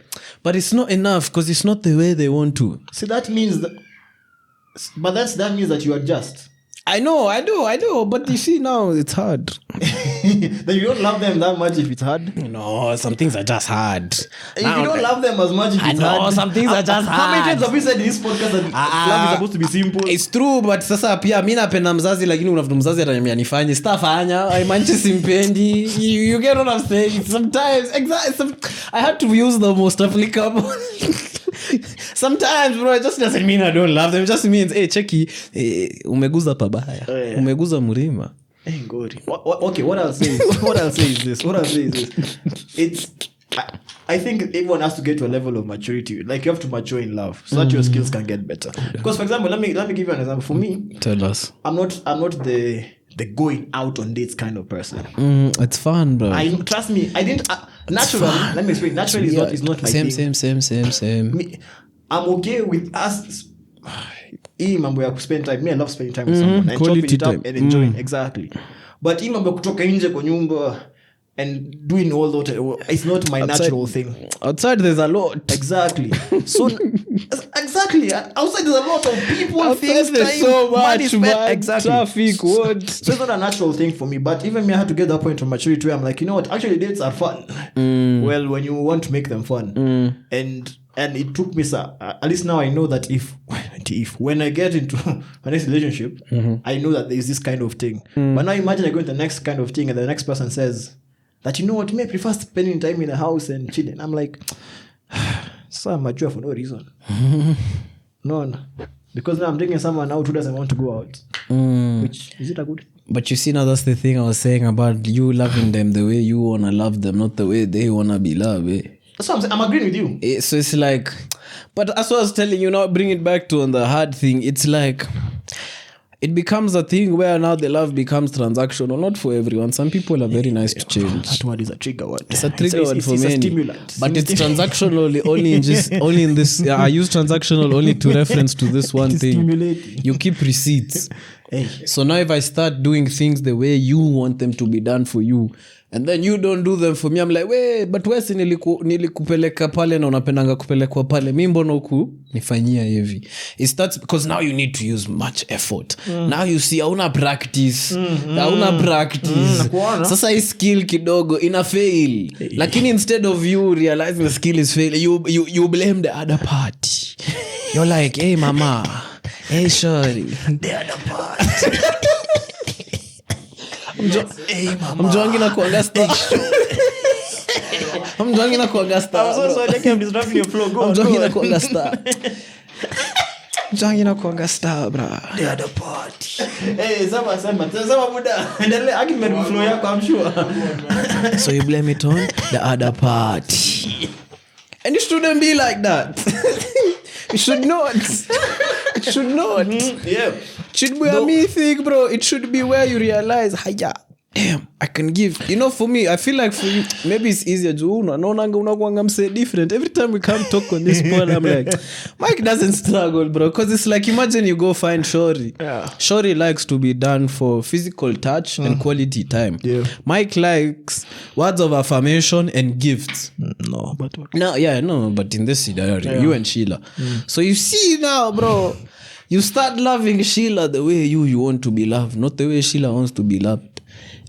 But it's not enough, because it's not the way they want to. See, that means that means that you adjust. I know, but you see, now it's hard. That you don't love them that much if it's hard? No, some things are just hard. If you don't love them as much if it's hard. No, some things are just hard. How many times have we said in this podcast that love is supposed to be simple? It's true, but sasa pia mimi napenda mzazi, lakini unafuta mzazi ataniambia nifanye. Sitafanya. Haimaanishi simpendi. You get what I'm saying? Sometimes, I had to use the most applicable. Sometimes, bro, it just doesn't mean I don't love them. It just means, hey, cheki, umeguza pabaya. Umeguza murima. Hey, God. Okay, what I'll say is this. It's I think everyone has to get to a level of maturity. Like, you have to mature in love so that your skills can get better. Because, for example, let me give you an example. For me, tell us. I'm not the going out on dates kind of person. It's fun, bro. Trust me, I didn't Naturally, let me explain. Naturally is not my thing. Same. I'm okay with us. Hii mambo ya spend time. Me, I love spending time with someone and chopping it up and enjoying. Exactly. But hii mambo kutoka nje kwa nyumba and doing all that, it's not my natural thing. Outside there's a lot. Exactly. So exactly. Outside there's a lot of people, outside things, there's time, so money much, spent. man. Exactly. Traffic, what? So it's not a natural thing for me. But even me, I had to get that point of maturity where I'm like, you know what? Actually, dates are fun. Well, when you want to make them fun, and it took me, at least now I know that if when I get into my next relationship, I know that there's this kind of thing. But now imagine I go into the next kind of thing and the next person says that, you know what, me, I prefer spending time in the house and chilling. I'm like, so I'm mature for no reason. No. Because now I'm dating someone now who doesn't want to go out. Which, is it a good? But you see, now that's the thing I was saying about you loving them the way you want to love them, not the way they want to be loved. That's what I'm saying. I'm agreeing with you. So it's like, but as I was telling you, now bring it back to on the hard thing. It's like, it becomes a thing where now the love becomes transactional, not for everyone. Some people are very nice to change. That word is a trigger word. It's a trigger word for it's many. A stimulant. But it's transactional only in this. Yeah, I use transactional only to reference to this one thing. Stimulating. You keep receipts. Hey. So now if I start doing things the way you want them to be done for you, and then you don't do them for me, I'm like, wait, but wesi nilikupeleka pale na unapendanga kupelekwa pale, mi mbona huku nifanyia hivi. It starts because now you need to use much effort. Now you see hauna practice. Sasa hii skill kidogo ina fail. Lakini instead of you realizing the skill is fail, you blame the other party. You're like, hey mama, hey shorty, The other part. mjwangi na kuanga star. Mjwangi na kuanga star. I'm so sorry, I kept disrupting your flow. Go on. Mjwangi na kuanga star. Mjwangi na kuanga star, bra. The other part. Hey, sema muda. Endelea argument flow yako, I'm sure. So you blame it on the other party. And it shouldn't be like that. It should not. It should not. Yeah. It should be a me thing, bro. It should be where you realize, hiya, damn, I can give. You know, for me, I feel like for you, maybe it's easier. I'm say different. Every time we come talk on this point, I'm like, Mike doesn't struggle, bro. Because it's like, imagine you go find Shori. Yeah. Shori likes to be done for physical touch and quality time. Yeah. Mike likes words of affirmation and gifts. No, but but in this scenario, you and Sheila. So you see now, bro, you start loving Sheila the way you want to be loved, not the way Sheila wants to be loved.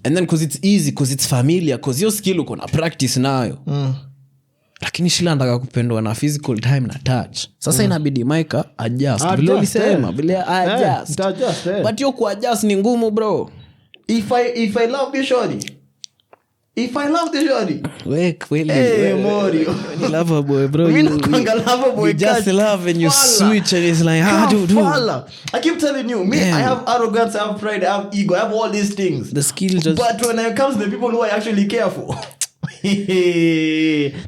And then because it's easy, because it's familiar, because your skill uko na practice nayo. Lakini Sheila anataka kupendwa na physical time na touch. Sasa inabidi Mike adjust. Vile ulisema, vile adjust. But yo kuadjust ni ngumu, bro. If I love you, shorty. If I love the shorty. Hey, Mario. You love her, boy, bro. You just love and you switch and it's like, how do you? I keep telling you, me, I have arrogance, I have pride, I have ego, I have all these things. The skill just... But when it comes to the people who I actually care for,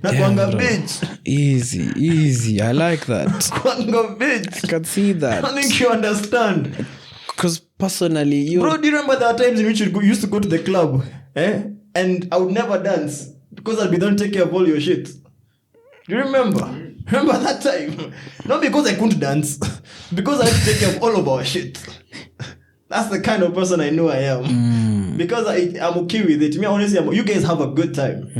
Nakwanga bitch. Easy. I like that. Nakwanga bitch. I can see that. I think you understand. Because personally, you... Bro, do you remember there are times in which you used to go to the club, and I would never dance because I'd be done take care of all your shit. Do you remember? Remember that time? Not because I couldn't dance, because I had to take care of all of our shit. That's the kind of person I know I am. Because I'm okay with it. Me, honestly, you guys have a good time.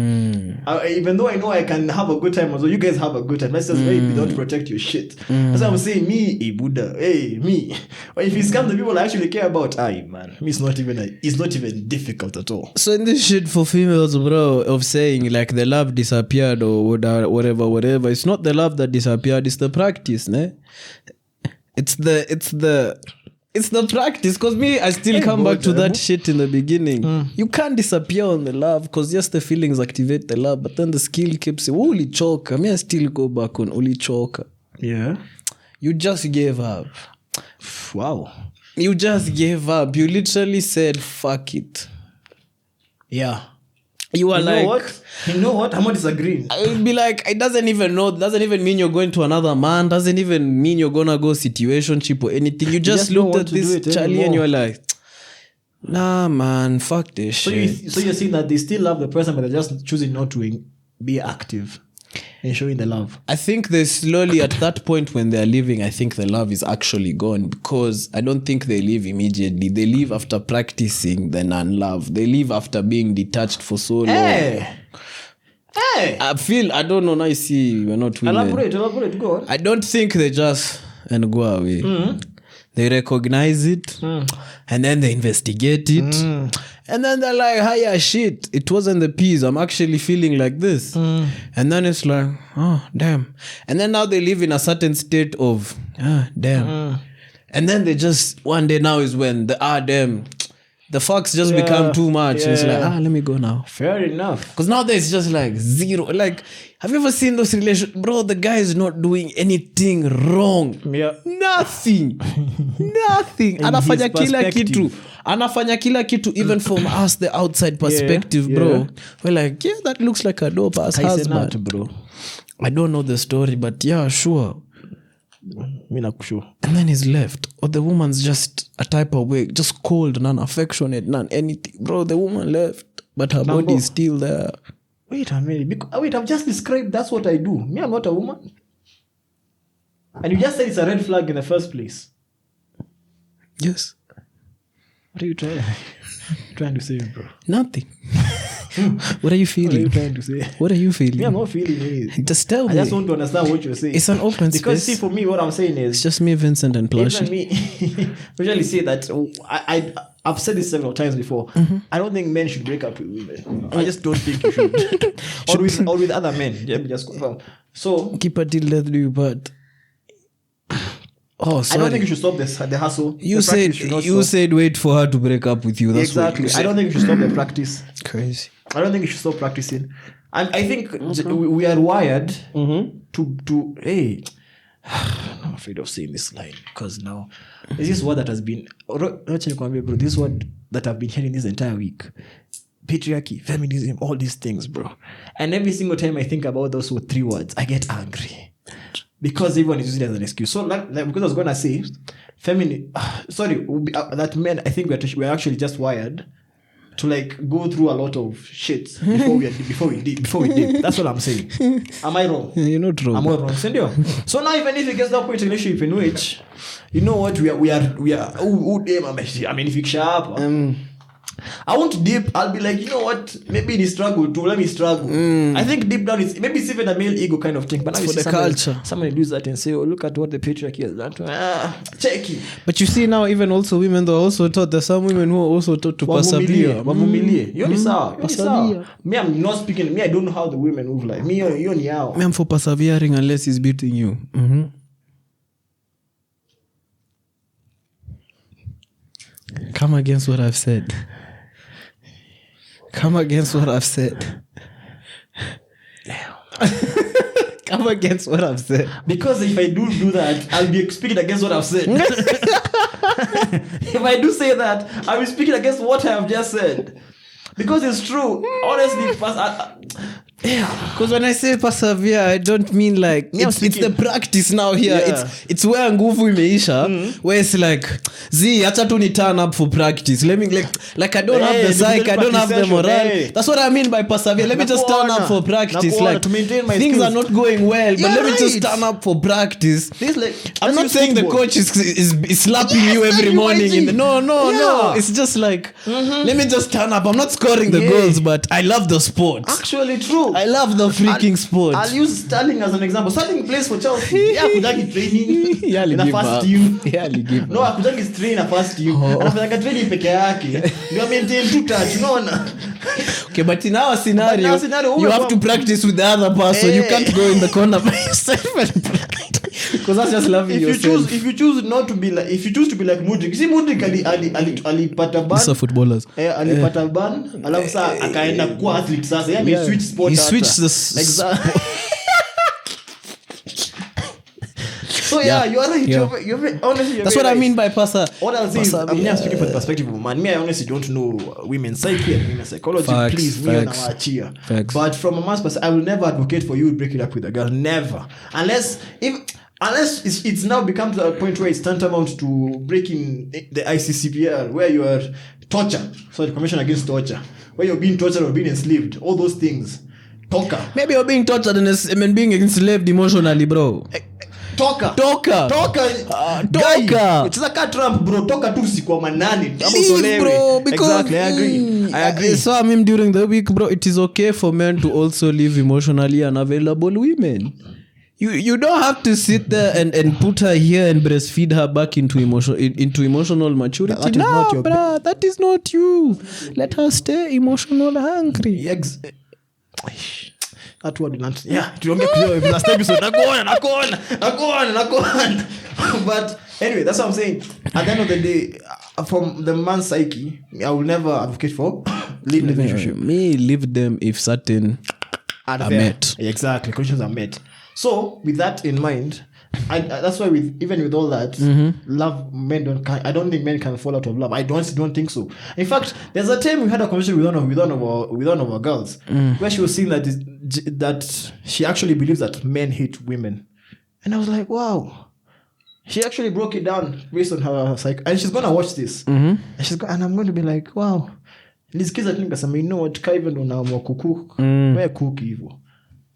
Even though I know I can have a good time also, you guys have a good time. Let's just maybe don't protect your shit. That's why I'm saying, me, Buddha, me. But if it's come to people I actually care about, man, it's not even difficult at all. So in this shit for females, bro, of saying like the love disappeared or whatever, it's not the love that disappeared, it's the practice, ne? It's the practice, because me, I still come back to that shit in the beginning. You can't disappear on the love, because just the feelings activate the love, but then the skill keeps saying, ulichoka. Me, I still go back on ulichoka. Yeah. You just gave up. Wow. You just gave up. You literally said, fuck it. Yeah. You are you know what? I'm not disagreeing. I would be like, it doesn't even mean you're going to another man, doesn't even mean you're gonna go situationship or anything. You just looked at this Charlie and you're like, nah man, fuck this shit. So you're saying that they still love the person but they're just choosing not to be active in showing the love. I think they slowly, at that point when they're leaving, I think the love is actually gone, because I don't think they leave immediately. They leave after practicing the non-love. They leave after being detached for so long. Hey, I don't know, now you see, we're not women. Elaborate, go on. I don't think they just and go away. They recognize it, and then they investigate it, and then they're like, "Hiya, shit! It wasn't the peas. I'm actually feeling like this." And then it's like, "Oh, damn!" And then now they live in a certain state of, damn." And then they just one day now is when damn. The fucks just become too much. It's like, let me go now. Fair enough. Because now there's just like zero. Like, have you ever seen those relations? Bro, the guy is not doing anything wrong. Yeah. Nothing. Anafanya kila kitu. Even from us, the outside perspective, bro. We're like, yeah, that looks like a dope ass husband. Bro. I don't know the story, but yeah, sure. Sure. And then he's left. Or the woman's just a type of way, just cold, non-affectionate, anything. Bro, the woman left, but her body is still there. Wait a minute. I've just described that's what I do. Me, I'm not a woman. And you just said it's a red flag in the first place. Yes. What are you trying to say, bro? Nothing. What are you feeling? What are you trying to say? What are you feeling? Me, I'm not feeling it. Just tell me. I just want to understand what you're saying. It's an open space. Because see, for me, what I'm saying is... It's just me, Vincent, and Plushy. Even me, usually say that... I've said this several times before. I don't think men should break up with women. I just don't think you should. or with other men. Yeah, just confirm. So... Keep a deal, let you, but... Oh, sorry. I don't think you should stop the hustle. You said wait for her to break up with you. That's exactly. I don't think you should stop the practice. Crazy. I don't think you should stop practicing. And I think we are wired to hey, I'm afraid of saying this line because now this is what that has been this word that I've been hearing this entire week. Patriarchy, feminism, all these things, bro. And every single time I think about those 3 words, I get angry. Because everyone is using it as an excuse. So, like because I was going to say, that men, I think we're actually just wired to like go through a lot of shit before we dip. That's what I'm saying. Am I wrong? You're not wrong. I'm not wrong. So now, even if it gets to that point in relationship in which, you know what, we are. I mean, if you sharp. I want to dip. I'll be like, you know what? Maybe they struggle too. Let me struggle. I think deep down, it's even a male ego kind of thing. But now for the culture, somebody does that and say, "Oh, look at what the patriarchy has done." Check it. But you see now, even also women, they're also taught. There's some women who are also taught to persevere. Me, I'm not speaking. Me, I don't know how the women move like me. Me, I'm for persevering unless he's beating you. Come against what I've said. Come against what I've said. Come against what I've said. Because if I do that, I'll be speaking against what I've said. If I do say that, I'll be speaking against what I have just said. Because it's true. Honestly, because when I say persevere, I don't mean like it's the practice now here. It's where nguvu imeisha, where it's like acha tu ni turn up for practice. Let me like I don't have the psych, I don't have the morale. That's what I mean by persevere. Let me just turn up for practice. Like to maintain my things skills are not going well, but let me just turn up for practice. I'm not saying the coach is slapping you every morning. No. It's just like let me just turn up. I'm not scoring the goals, but I love the sport. Actually, true. I love the freaking sport. I'll use Sterling as an example. Sterling plays for Chelsea. Akujagi training in the first team. No, akujagi train in the first team. Anafanya training peke yake. You maintain 2 touch, unaona? Okay, but in our scenario, you have to practice with the other person. You can't go in the corner by yourself and practice. Because that's just loving yourself. If you choose to be like Mudrik. See Mudrik alipata ban. These are footballers. Alipata ban. Alafu sasa akaenda kuwa athlete sasa. Yeye switch sport. He switched the exactly. So you're right. You're honestly. That's what I mean by pasa. What I'll say is, I'm not speaking from the perspective of a man. Me, I honestly don't know women's psyche and women's psychology. Please, me and our cheer. But from a man's perspective, I will never advocate for you breaking up with a girl. Never, unless it's now become to a point where it's tantamount to breaking the ICCPR, where you are Commission Against Torture, where you're being tortured or being enslaved. All those things Toka. Maybe you're being tortured and being enslaved emotionally, bro. Toka. It's like a Trump, bro. Toka tu siku wa manane. Leave, bro, because exactly, I agree. I saw him during the week, bro. It is okay for men to also live emotionally unavailable women. You don't have to sit there and put her here and breastfeed her back into emotional maturity. That is not your bro. That is not you. Let her stay emotional hungry. That word not. Yeah, last episode. Nakuona. But anyway, that's what I'm saying. At the end of the day, from the man's psyche, I will never advocate for leaving the relationship. Me leave them if certain are met. Exactly, conditions are met. So with that in mind, that's why even with all that, love, men I don't think men can fall out of love. I don't think so. In fact, there's a time we had a conversation with one of our girls where she was saying that she actually believes that men hate women, and I was like, wow. She actually broke it down based on her psych, and she's gonna watch this, and I'm going to be like, wow. Nisikiza tu nikasema, you know what, even unaamua kucook, wewe cook hivyo.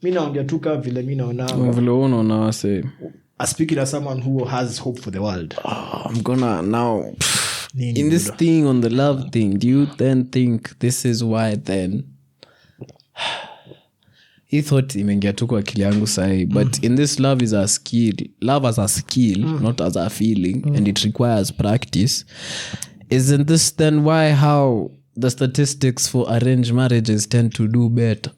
Mimi naongea tu kama vile mimi naona. Vile unaona say. Speaking as someone who has hope for the world. I'm gonna now in this thing on the love thing, do you then think this is why then he thought imeingia tu kwa akili yangu sahi, but in this love as a skill, not as a feeling, and it requires practice. Isn't this then why how the statistics for arranged marriages tend to do better?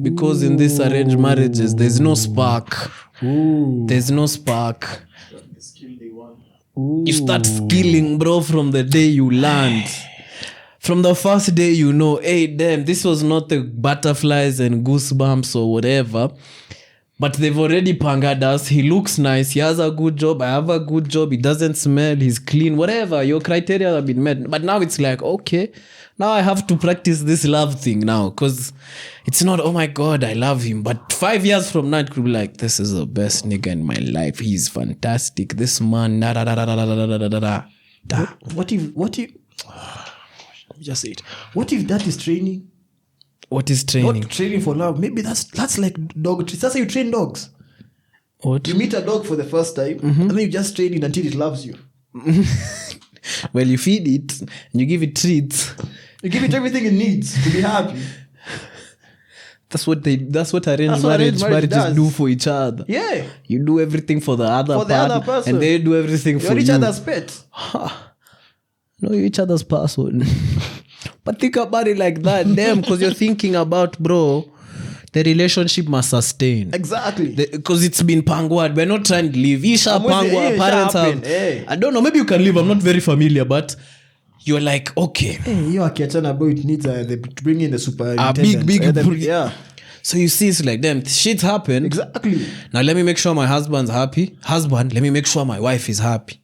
Because in these arranged marriages there's no spark. There's no spark. You start skilling, bro, from the day you land. From the first day, you know, hey, damn, this was not the butterflies and goosebumps or whatever, but they've already pangaed us. He looks nice. He has a good job. I have a good job. He doesn't smell. He's clean. Whatever. Your criteria have been met. But now it's like, okay, now I have to practice this love thing now, because it's not, oh my God, I love him. But 5 years from now, it could be like, this is the best nigga in my life. He's fantastic. This man, da da da da da da da da da da. What if? Just say it. What if that is training? What is training? Not training for love. Maybe that's like dog. That's how you train dogs. What? You meet a dog for the first time, and then you just train it until it loves you. Well, you feed it and you give it treats. You give it everything it needs to be happy. That's what arranged marriages do for each other. Yeah. You do everything for the other person, and they do everything for you. You're each other's pet. No, you're each other's person. But think about it like that, damn, because you're thinking about, bro, the relationship must sustain. Exactly. Because it's been pangwad. We're not trying to leave. Isha pangwa, parents have. Hey. I don't know, maybe you can leave. I'm not very familiar, but you're like, okay. Hey, you are Kiachana boy, it needs to bring in the superintendent. Big. Yeah. So you see, it's like, damn, shit happened. Exactly. Now let me make sure my husband's happy. Let me make sure my wife is happy.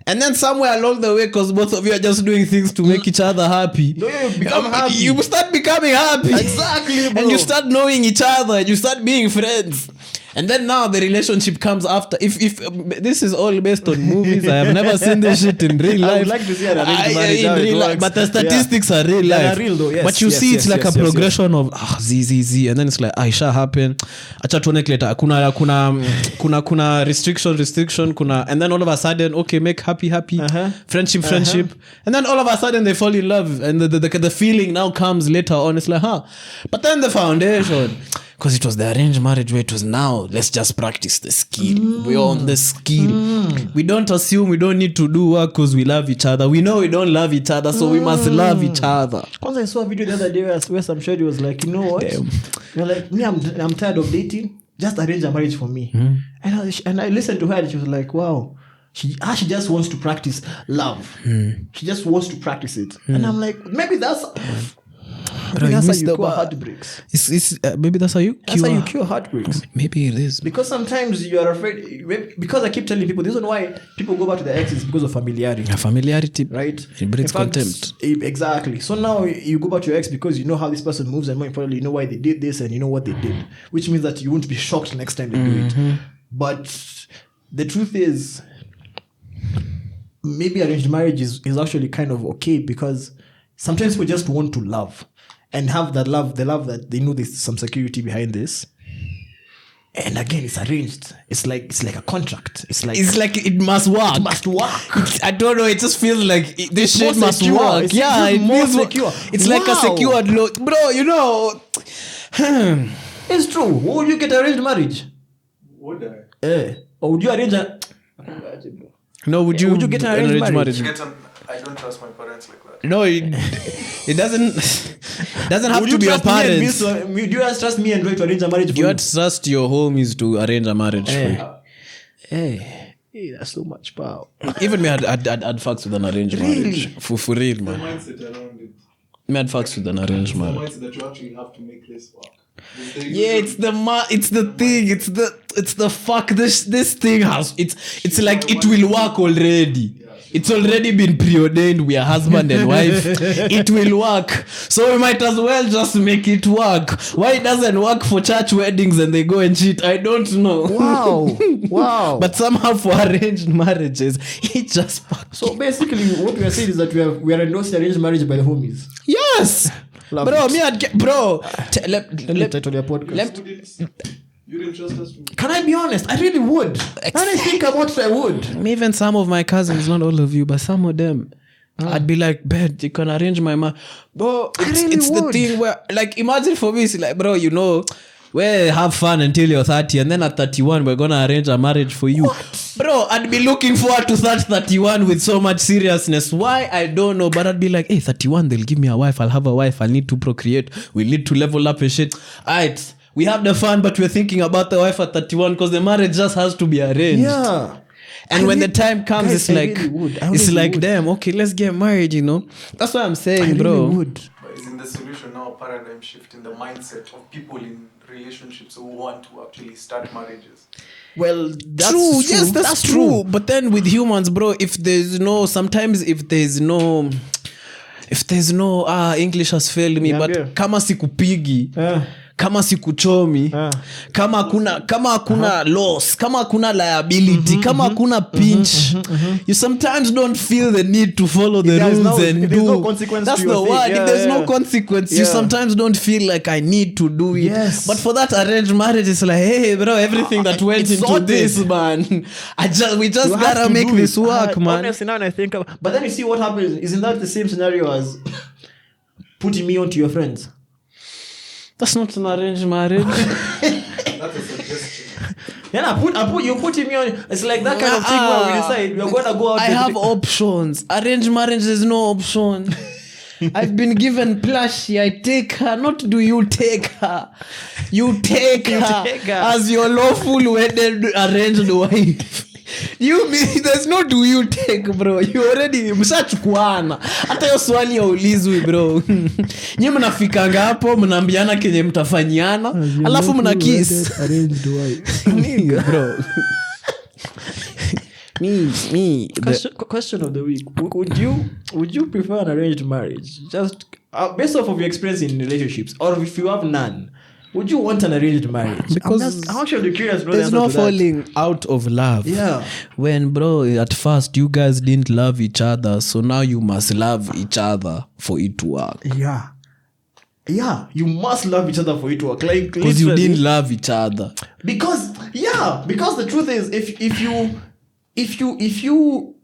And then somewhere along the way, because both of you are just doing things to make each other happy, no, you become happy. You start becoming happy. Exactly, bro. And you start knowing each other and you start being friends. And then now the relationship comes after. If this is all based on movies, I have never seen this shit in real life. I would like to see in real life, but the statistics are real life. Are real though, yes, but you see, it's like a progression of Z, and then it's like Aisha happen. Acha tuone later. Kuna restriction. And then all of a sudden, okay, make happy. Friendship. And then all of a sudden they fall in love, and the feeling now comes later on. It's like, But then the foundation. Because it was the arranged marriage where it was now, let's just practice the skill. We're on the skill. We don't assume we don't need to do work because we love each other. We know we don't love each other, so we must love each other. Because I saw a video the other day where some shady was like, you know what? Damn. You're like, me, I'm tired of dating. Just arrange a marriage for me. And I listened to her and she was like, wow. She just wants to practice love. She just wants to practice it. And I'm like, maybe that's... Maybe that's how you cure heartbreaks. Maybe that's how you cure. That's how you cure heartbreaks. Maybe it is. Because sometimes you are afraid. Because I keep telling people, this is why people go back to their exes because of familiarity. Familiarity, right? It breeds contempt. Exactly. So now you go back to your ex because you know how this person moves, and more importantly, you know why they did this and you know what they did, which means that you won't be shocked next time they do it. But the truth is, maybe arranged marriage is actually kind of okay because sometimes we just want to love. and have that love, the love that they know there's some security behind this. And again, it's arranged. It's like a contract. It's like it must work. It must work. I don't know. It just feels like this shit must secure. work. It feels secure. It's like a secured loan, bro. You know, it's true. Would you get arranged marriage? Would I? Or would you arrange a? No, would you get an arranged marriage? I don't trust my parents like that. No, it doesn't have to be your parents. Do you guys trust me and Roy to arrange a marriage for You trust your homies to arrange a marriage for you. Hey, that's so much power. Even me, I'd fucks with an arranged marriage. For real, The man. mindset around it. Me, I'd fucks with an arranged The marriage. mindset that you actually have to make this work. Yeah, it's the thing. It's the fuck. This thing has. It's like it will work already. It's already been preordained. We are husband and wife. It will work. So we might as well just make it work. Why it doesn't work for church weddings and they go and cheat, I don't know. Wow. But somehow for arranged marriages, it just fucks. So basically, what we are saying is that we are endorsing arranged marriage by the homies. Yes. Love bro, it. me I'd get bro. Let me title your podcast. You didn't trust us. Can I be honest? I really would. And I think about it, I would. Even some of my cousins, not all of you, but some of them, I'd be like, "Bet you can arrange my man." Bro, it's the thing where, like, imagine for me, it's like, bro, you know, we have fun until you're 30, and then at 31, we're gonna arrange a marriage for you. What? Bro, I'd be looking forward to that 31 with so much seriousness. Why? I don't know, but I'd be like, hey, 31, they'll give me a wife, I'll have a wife, I'll need to procreate, we'll need to level up and shit. Alright. We have the fun, but we're thinking about the wife at 31 because the marriage just has to be arranged. Yeah. And when the time comes, guys, it's like, damn, okay, let's get married, you know. That's what I'm saying, bro. Really would. But isn't the solution now a paradigm shift in the mindset of people in relationships who want to actually start marriages? Well, that's true. true. Yes, that's true. But then with humans, bro, if there's no English has failed me, but kama sikupigi, kama sikuchomi, kama kuna loss, kama kuna liability, kama kuna pinch, you sometimes don't feel the need to follow the rules and do. No consequence. That's the word. If there's no consequence, you sometimes don't feel like I need to do it. Yes. But for that arranged marriage, it's like, hey, bro, everything that went into sorted. this, man, we just gotta make this work, man. Honestly, now when I think about, but then you see what happens. Isn't that the same scenario as putting me onto your friends? That's not an arranged marriage. That's a suggestion. Yeah, you putting me on. It's like that kind of thing where we decide we're gonna go out. I have options. Arranged marriage, there's no option. I've been given plushie. I take her. Not do you take her. You take her as your lawful wedded arranged wife. You mean there's no do you take, bro. You already mshachukuana. Hata hiyo swali yaulizwi, bro. Nyinyi mnafikanga hapo mnaambiana kenye mtafanyiana, alafu mna kiss. Arranged wife. Nigga, bro. Me. Question of the week: Would you prefer an arranged marriage, just based off of your experience in relationships, or if you have none? Would you want an arranged marriage? Because I'm actually curious. There's no falling out of love. Yeah. When, bro, at first you guys didn't love each other, so now you must love each other for it to work. Yeah. You must love each other for it to work. Like, because you didn't love each other. Because the truth is, if you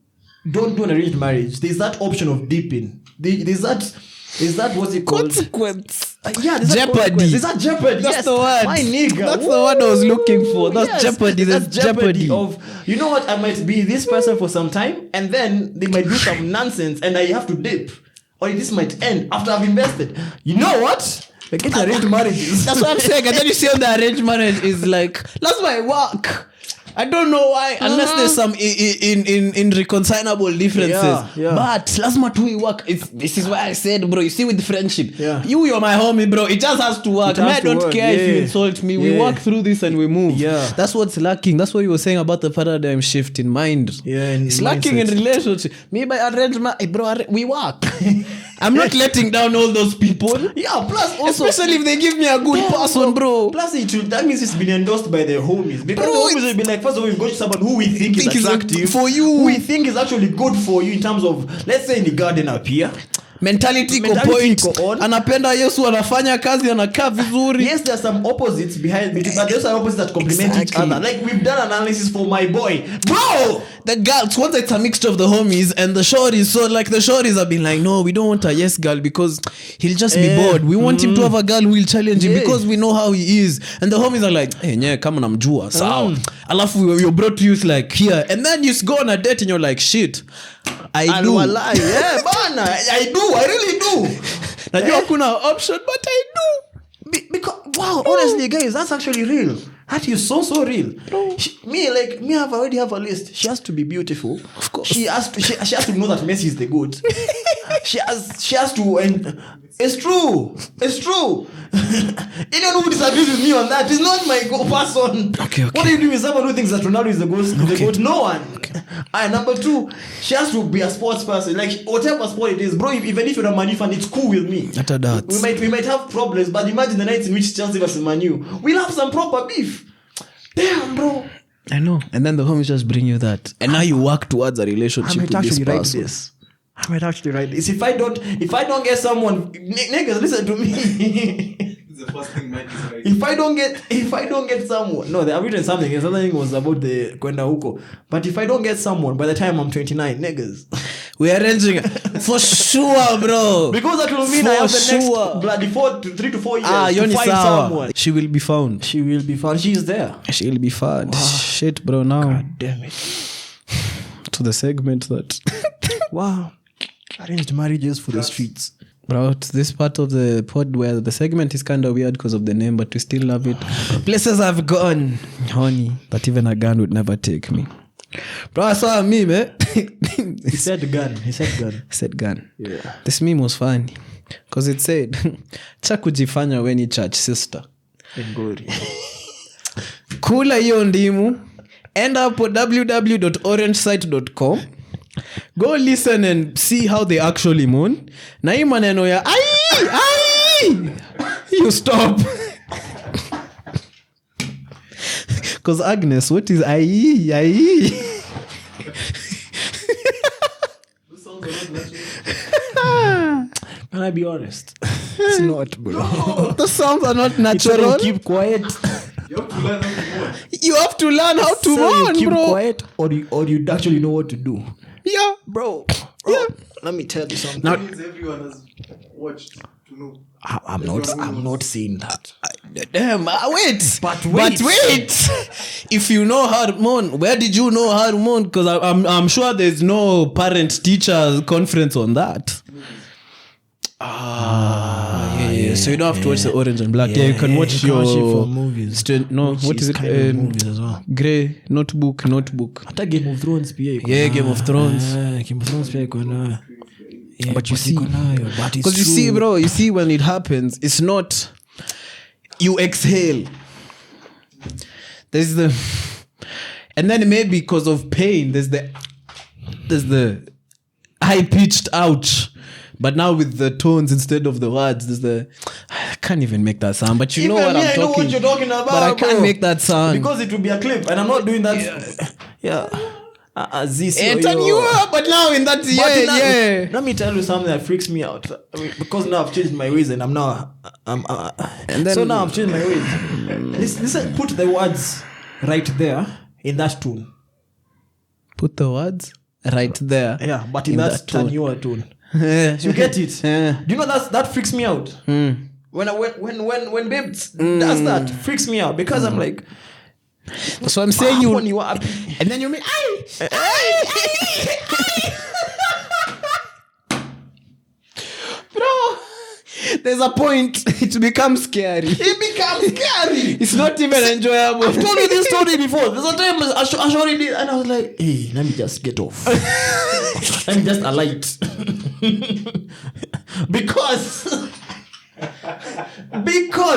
don't do an arranged marriage, there's that option of dipping. There's that what's it called? Consequence. Jeopardy. There's that jeopardy. That's the word. My nigga. That's the word I was looking for. That's jeopardy. That's jeopardy of, you know what, I might be this person for some time and then they might do some nonsense and I have to dip. Or this might end after I've invested. You know what? Like, get arranged marriages. That's what I'm saying. And then you see on the arranged marriage is like, that's why I work. I don't know why, unless there's some in reconcilable differences. Yeah. But lazima tu work. This is why I said, bro, you see with friendship, you're my homie, bro. It just has to work. I don't care if you insult me. We work through this and we move. Yeah. That's what's lacking. That's what you were saying about the paradigm shift in mind. Yeah, it's lacking in relationship. Me by arrangement, bro, we work. I'm not letting down all those people. Yeah, plus also, especially if they give me a good person, bro. Plus that means it's been endorsed by the homies. Because the homies will be like, first of all, we've got someone who we think is attractive for you, who we think is actually good for you in terms of, let's say, in the garden up here. mentality iko point. Anapenda Yesu, anafanya kazi, anakaa vizuri. Yes, there are some opposites behind it, but there's some opposites that complement each other. Like we've done analysis for my boy, bro. The girls, once it's a mixture of the homies and the shorties, so like the shorties have been like, no, we don't want a yes girl because he'll just be bored. We want him to have a girl who will challenge him because we know how he is. And the homies are like, hey, yeah, come on, namjua, sawa. Alafu you're brought to you like here, and then you go on a date and you're like, shit, I do. Yeah, bana, I really do. Najua kuna option, but I do. Because wow, honestly, guys, that's actually real. That is so real. I've already have a list. She has to be beautiful. Of course. She has to know that Messi is the goat. she has to, and it's true. Anyone who disagrees with me on that is not my person. Okay. What do you do with someone who thinks that Ronaldo is the goat? No one. Okay. And number 2, she has to be a sports person. Like whatever sport it is, bro. Even if you're a Man U fan, it's cool with me. We might have problems, but imagine the nights in which Chelsea versus Man U, we'll have some proper beef. Damn, bro. I know. And then the homies just bring you that, and now you work towards a relationship with this person. I might actually write this. If I don't get someone, niggas, listen to me. The first thing Mike is right. If I don't get someone, no, I've written something. Another thing was about the kwenda huko. But if I don't get someone by the time I'm 29, niggas, we are arranging for sure, bro. Because that will mean I have the next 3 to 4 years to find someone. She will be found. She's there. She'll be found. Wow. Shit, bro. Now, God damn it. To the segment that. Wow. Arranged marriages for the streets. Bro, it's this part of the pod where the segment is kind of weird because of the name, but we still love it. Places I've gone, honey, that even a gun would never take me. Bro, I saw a meme, eh? He said gun. Yeah. This meme was funny because it said, cha kujifanya weni church sister. Kula hiyo ndimu. End up at www.orangesite.com. Go listen and see how they actually moan. Na hii maneno ya ai you stop. Because Agnes, what is ai? Can I be honest? It's not, bro. No, the sounds are not natural. Keep quiet. You have to learn how to moan, keep bro. Quiet, or you actually know what to do. Yeah, bro. Yeah. Let me tell you something. Now, everyone has watched to know. I'm not saying that. Damn, wait. But wait. If you know how to moan, where did you know how to moan? Because I'm sure there's no parent-teacher conference on that. Yeah. So you don't have to watch the Orange and Black. Yeah, you can watch your movies. What is it? Movies as well. Grey Notebook. Hata Game of Thrones pia iko. Yeah, Game of Thrones. Game of Thrones pia iko na. Yeah, but you see, because you see, bro, when it happens, it's not you exhale. There's the, and then maybe because of pain, there's the high pitched ouch. But now with the tones instead of the words, there's the, I can't even make that sound. But you know what I'm talking. I know what you're talking about. But I can't make that sound because it will be a clip, and I'm not doing that. Yeah. But now in that, yeah. Let me tell you something that freaks me out. Because now I've changed my ways, and I'm now I've changed my ways. Listen, put the words right there in that tune. Put the words right there. Yeah, but in that Tanyua tone. You get it? Do you know that freaks me out? When babe does that, freaks me out because I'm like, so I'm saying you are, and then you mean bro. There's a point it becomes scary. It's not even enjoyable. I've told you this story before. There's a time I showed it and I was like, hey, let me just get off. Let me just alight. Because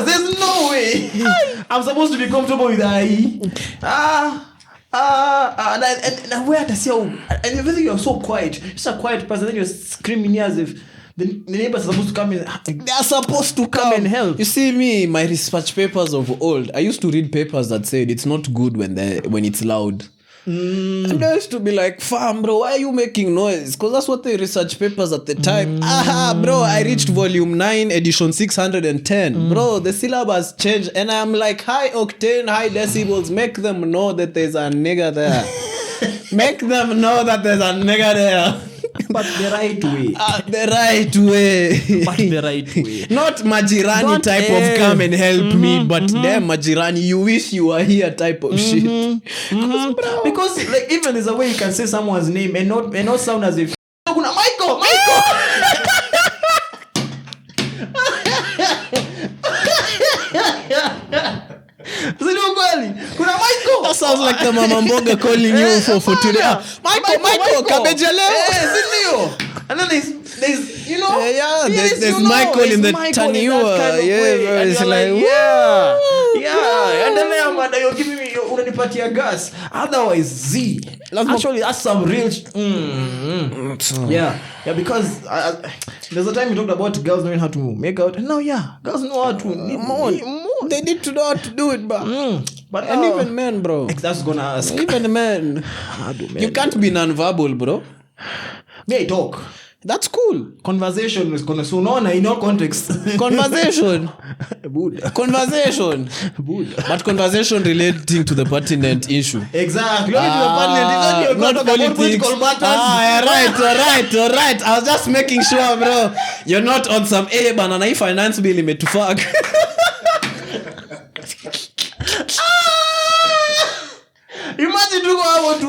there's no way I'm supposed to be comfortable with IE. And where does you and everything you're so quiet. You're such a quiet person, then you're screaming as if the neighbors are supposed to come in. They're supposed to come and help. You see me, my research papers of old, I used to read papers that said it's not good when it's loud. And I used to be like, fam, bro, why are you making noise? Because that's what the research papers at the time. Bro, I reached volume 9, edition 610. Bro, the syllabus changed. And I'm like, high octane, high decibels. Make them know that there's a nigga there. Make them know that there's a nigga there. But the right way. The right way. But the right way. Not Majirani type of come and help me, but damn Majirani, you wish you were here type of shit. Because like even there's a way you can say someone's name and not sound as if Michael. That sounds like the mama mboga calling you for today. Michael, kabejele. And then there's you know, there's Michael in the Taniwa. Yeah, it's like yeah. And then you're giving me unanipatia gas. Otherwise, Z. Actually, that's some real. Yeah, because there's a time you talked about girls knowing how to make out. No, girls know how to more. They need to know how to do it, but even men, bro. That's gonna ask. Even men. You can't be non-verbal, bro. They talk. That's cool. Conversation is gonna so no in all context. Conversation. Buddha. Conversation. Buddha. But conversation relating to the pertinent issue. Exactly. Not political matters. All right. I was just making sure, bro. You're not on some banana finance bill to fuck. Imagine tu hapo tu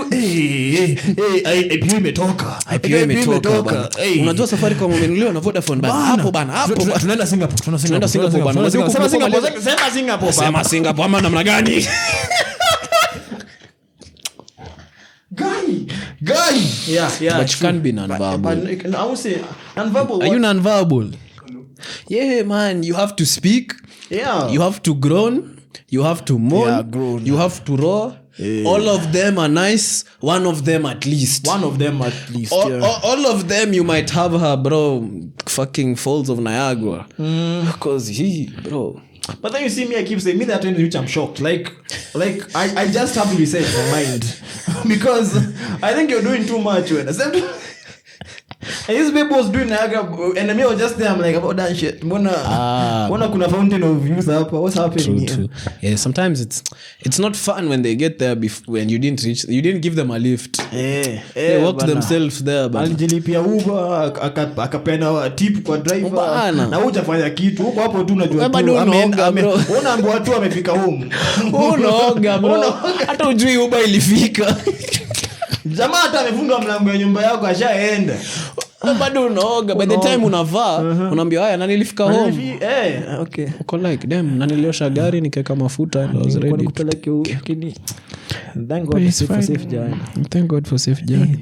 IPO imetoka. Unajua Safaricom umenunuliwa na Vodafone bana. Hapo bana. Tunaenda Singapore. Tunaenda Singapore bana. Sema Singapore ama namna gani? Guy. Yeah. But you can't be non-verbal. But I would say non-verbal. Are you non-verbal? Yeah, man. You have to speak. Yeah. You have to groan. You have to moan. Yeah, groan. You have to roar. Yeah. All of them are nice. One of them at least. All of them, you might have her, bro. Fucking Falls of Niagara. Because bro. But then you see me, I keep saying me that when which I'm shocked. Like I just have to reset my mind because I think you're doing too much. You understand? And these people was doing Niagara, and me was just there. I'm like, about that shit. Mona kuna fountain of youth up. What's happening here? True. Yeah, sometimes it's not fun when they get there when you didn't give them a lift. They walked themselves there. Alijilipia Uber, akapena tip kwa driver. Na hujafanya kitu. Huko hapo tu unajua tu. Unaambiwa tu amefika home. Unaoga bro. Hata ujui Uber ilifika. Jamaa hata amefunga mlango ya nyumba yako ashaenda. Bado unaoga. By the time unavaa unaambia haya na nilifika home. Okay. Uko like damn na niliosha gari nikaweka mafuta and I was ready. Kupeleka lakini thank God for safe journey. Thank God for safe journey.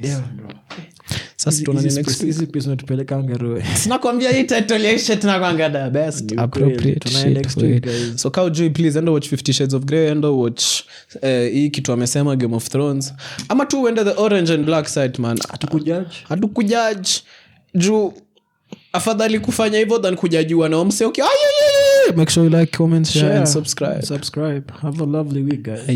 Sasa tunaona next easy piece natupeleka ngaro. Sinakwambia hii title ya shit tunakwanga the best appropriate shit. So Cow Joy, please endo watch 50 Shades of Grey, endo watch hii kitu amesema Game of Thrones. Ama tu uende the orange and black side, man. Hatukujudge. Juu afadhali kufanya hivyo than kujajua na umse okay. Make sure you like, comment, share and subscribe. Have a lovely week, guys.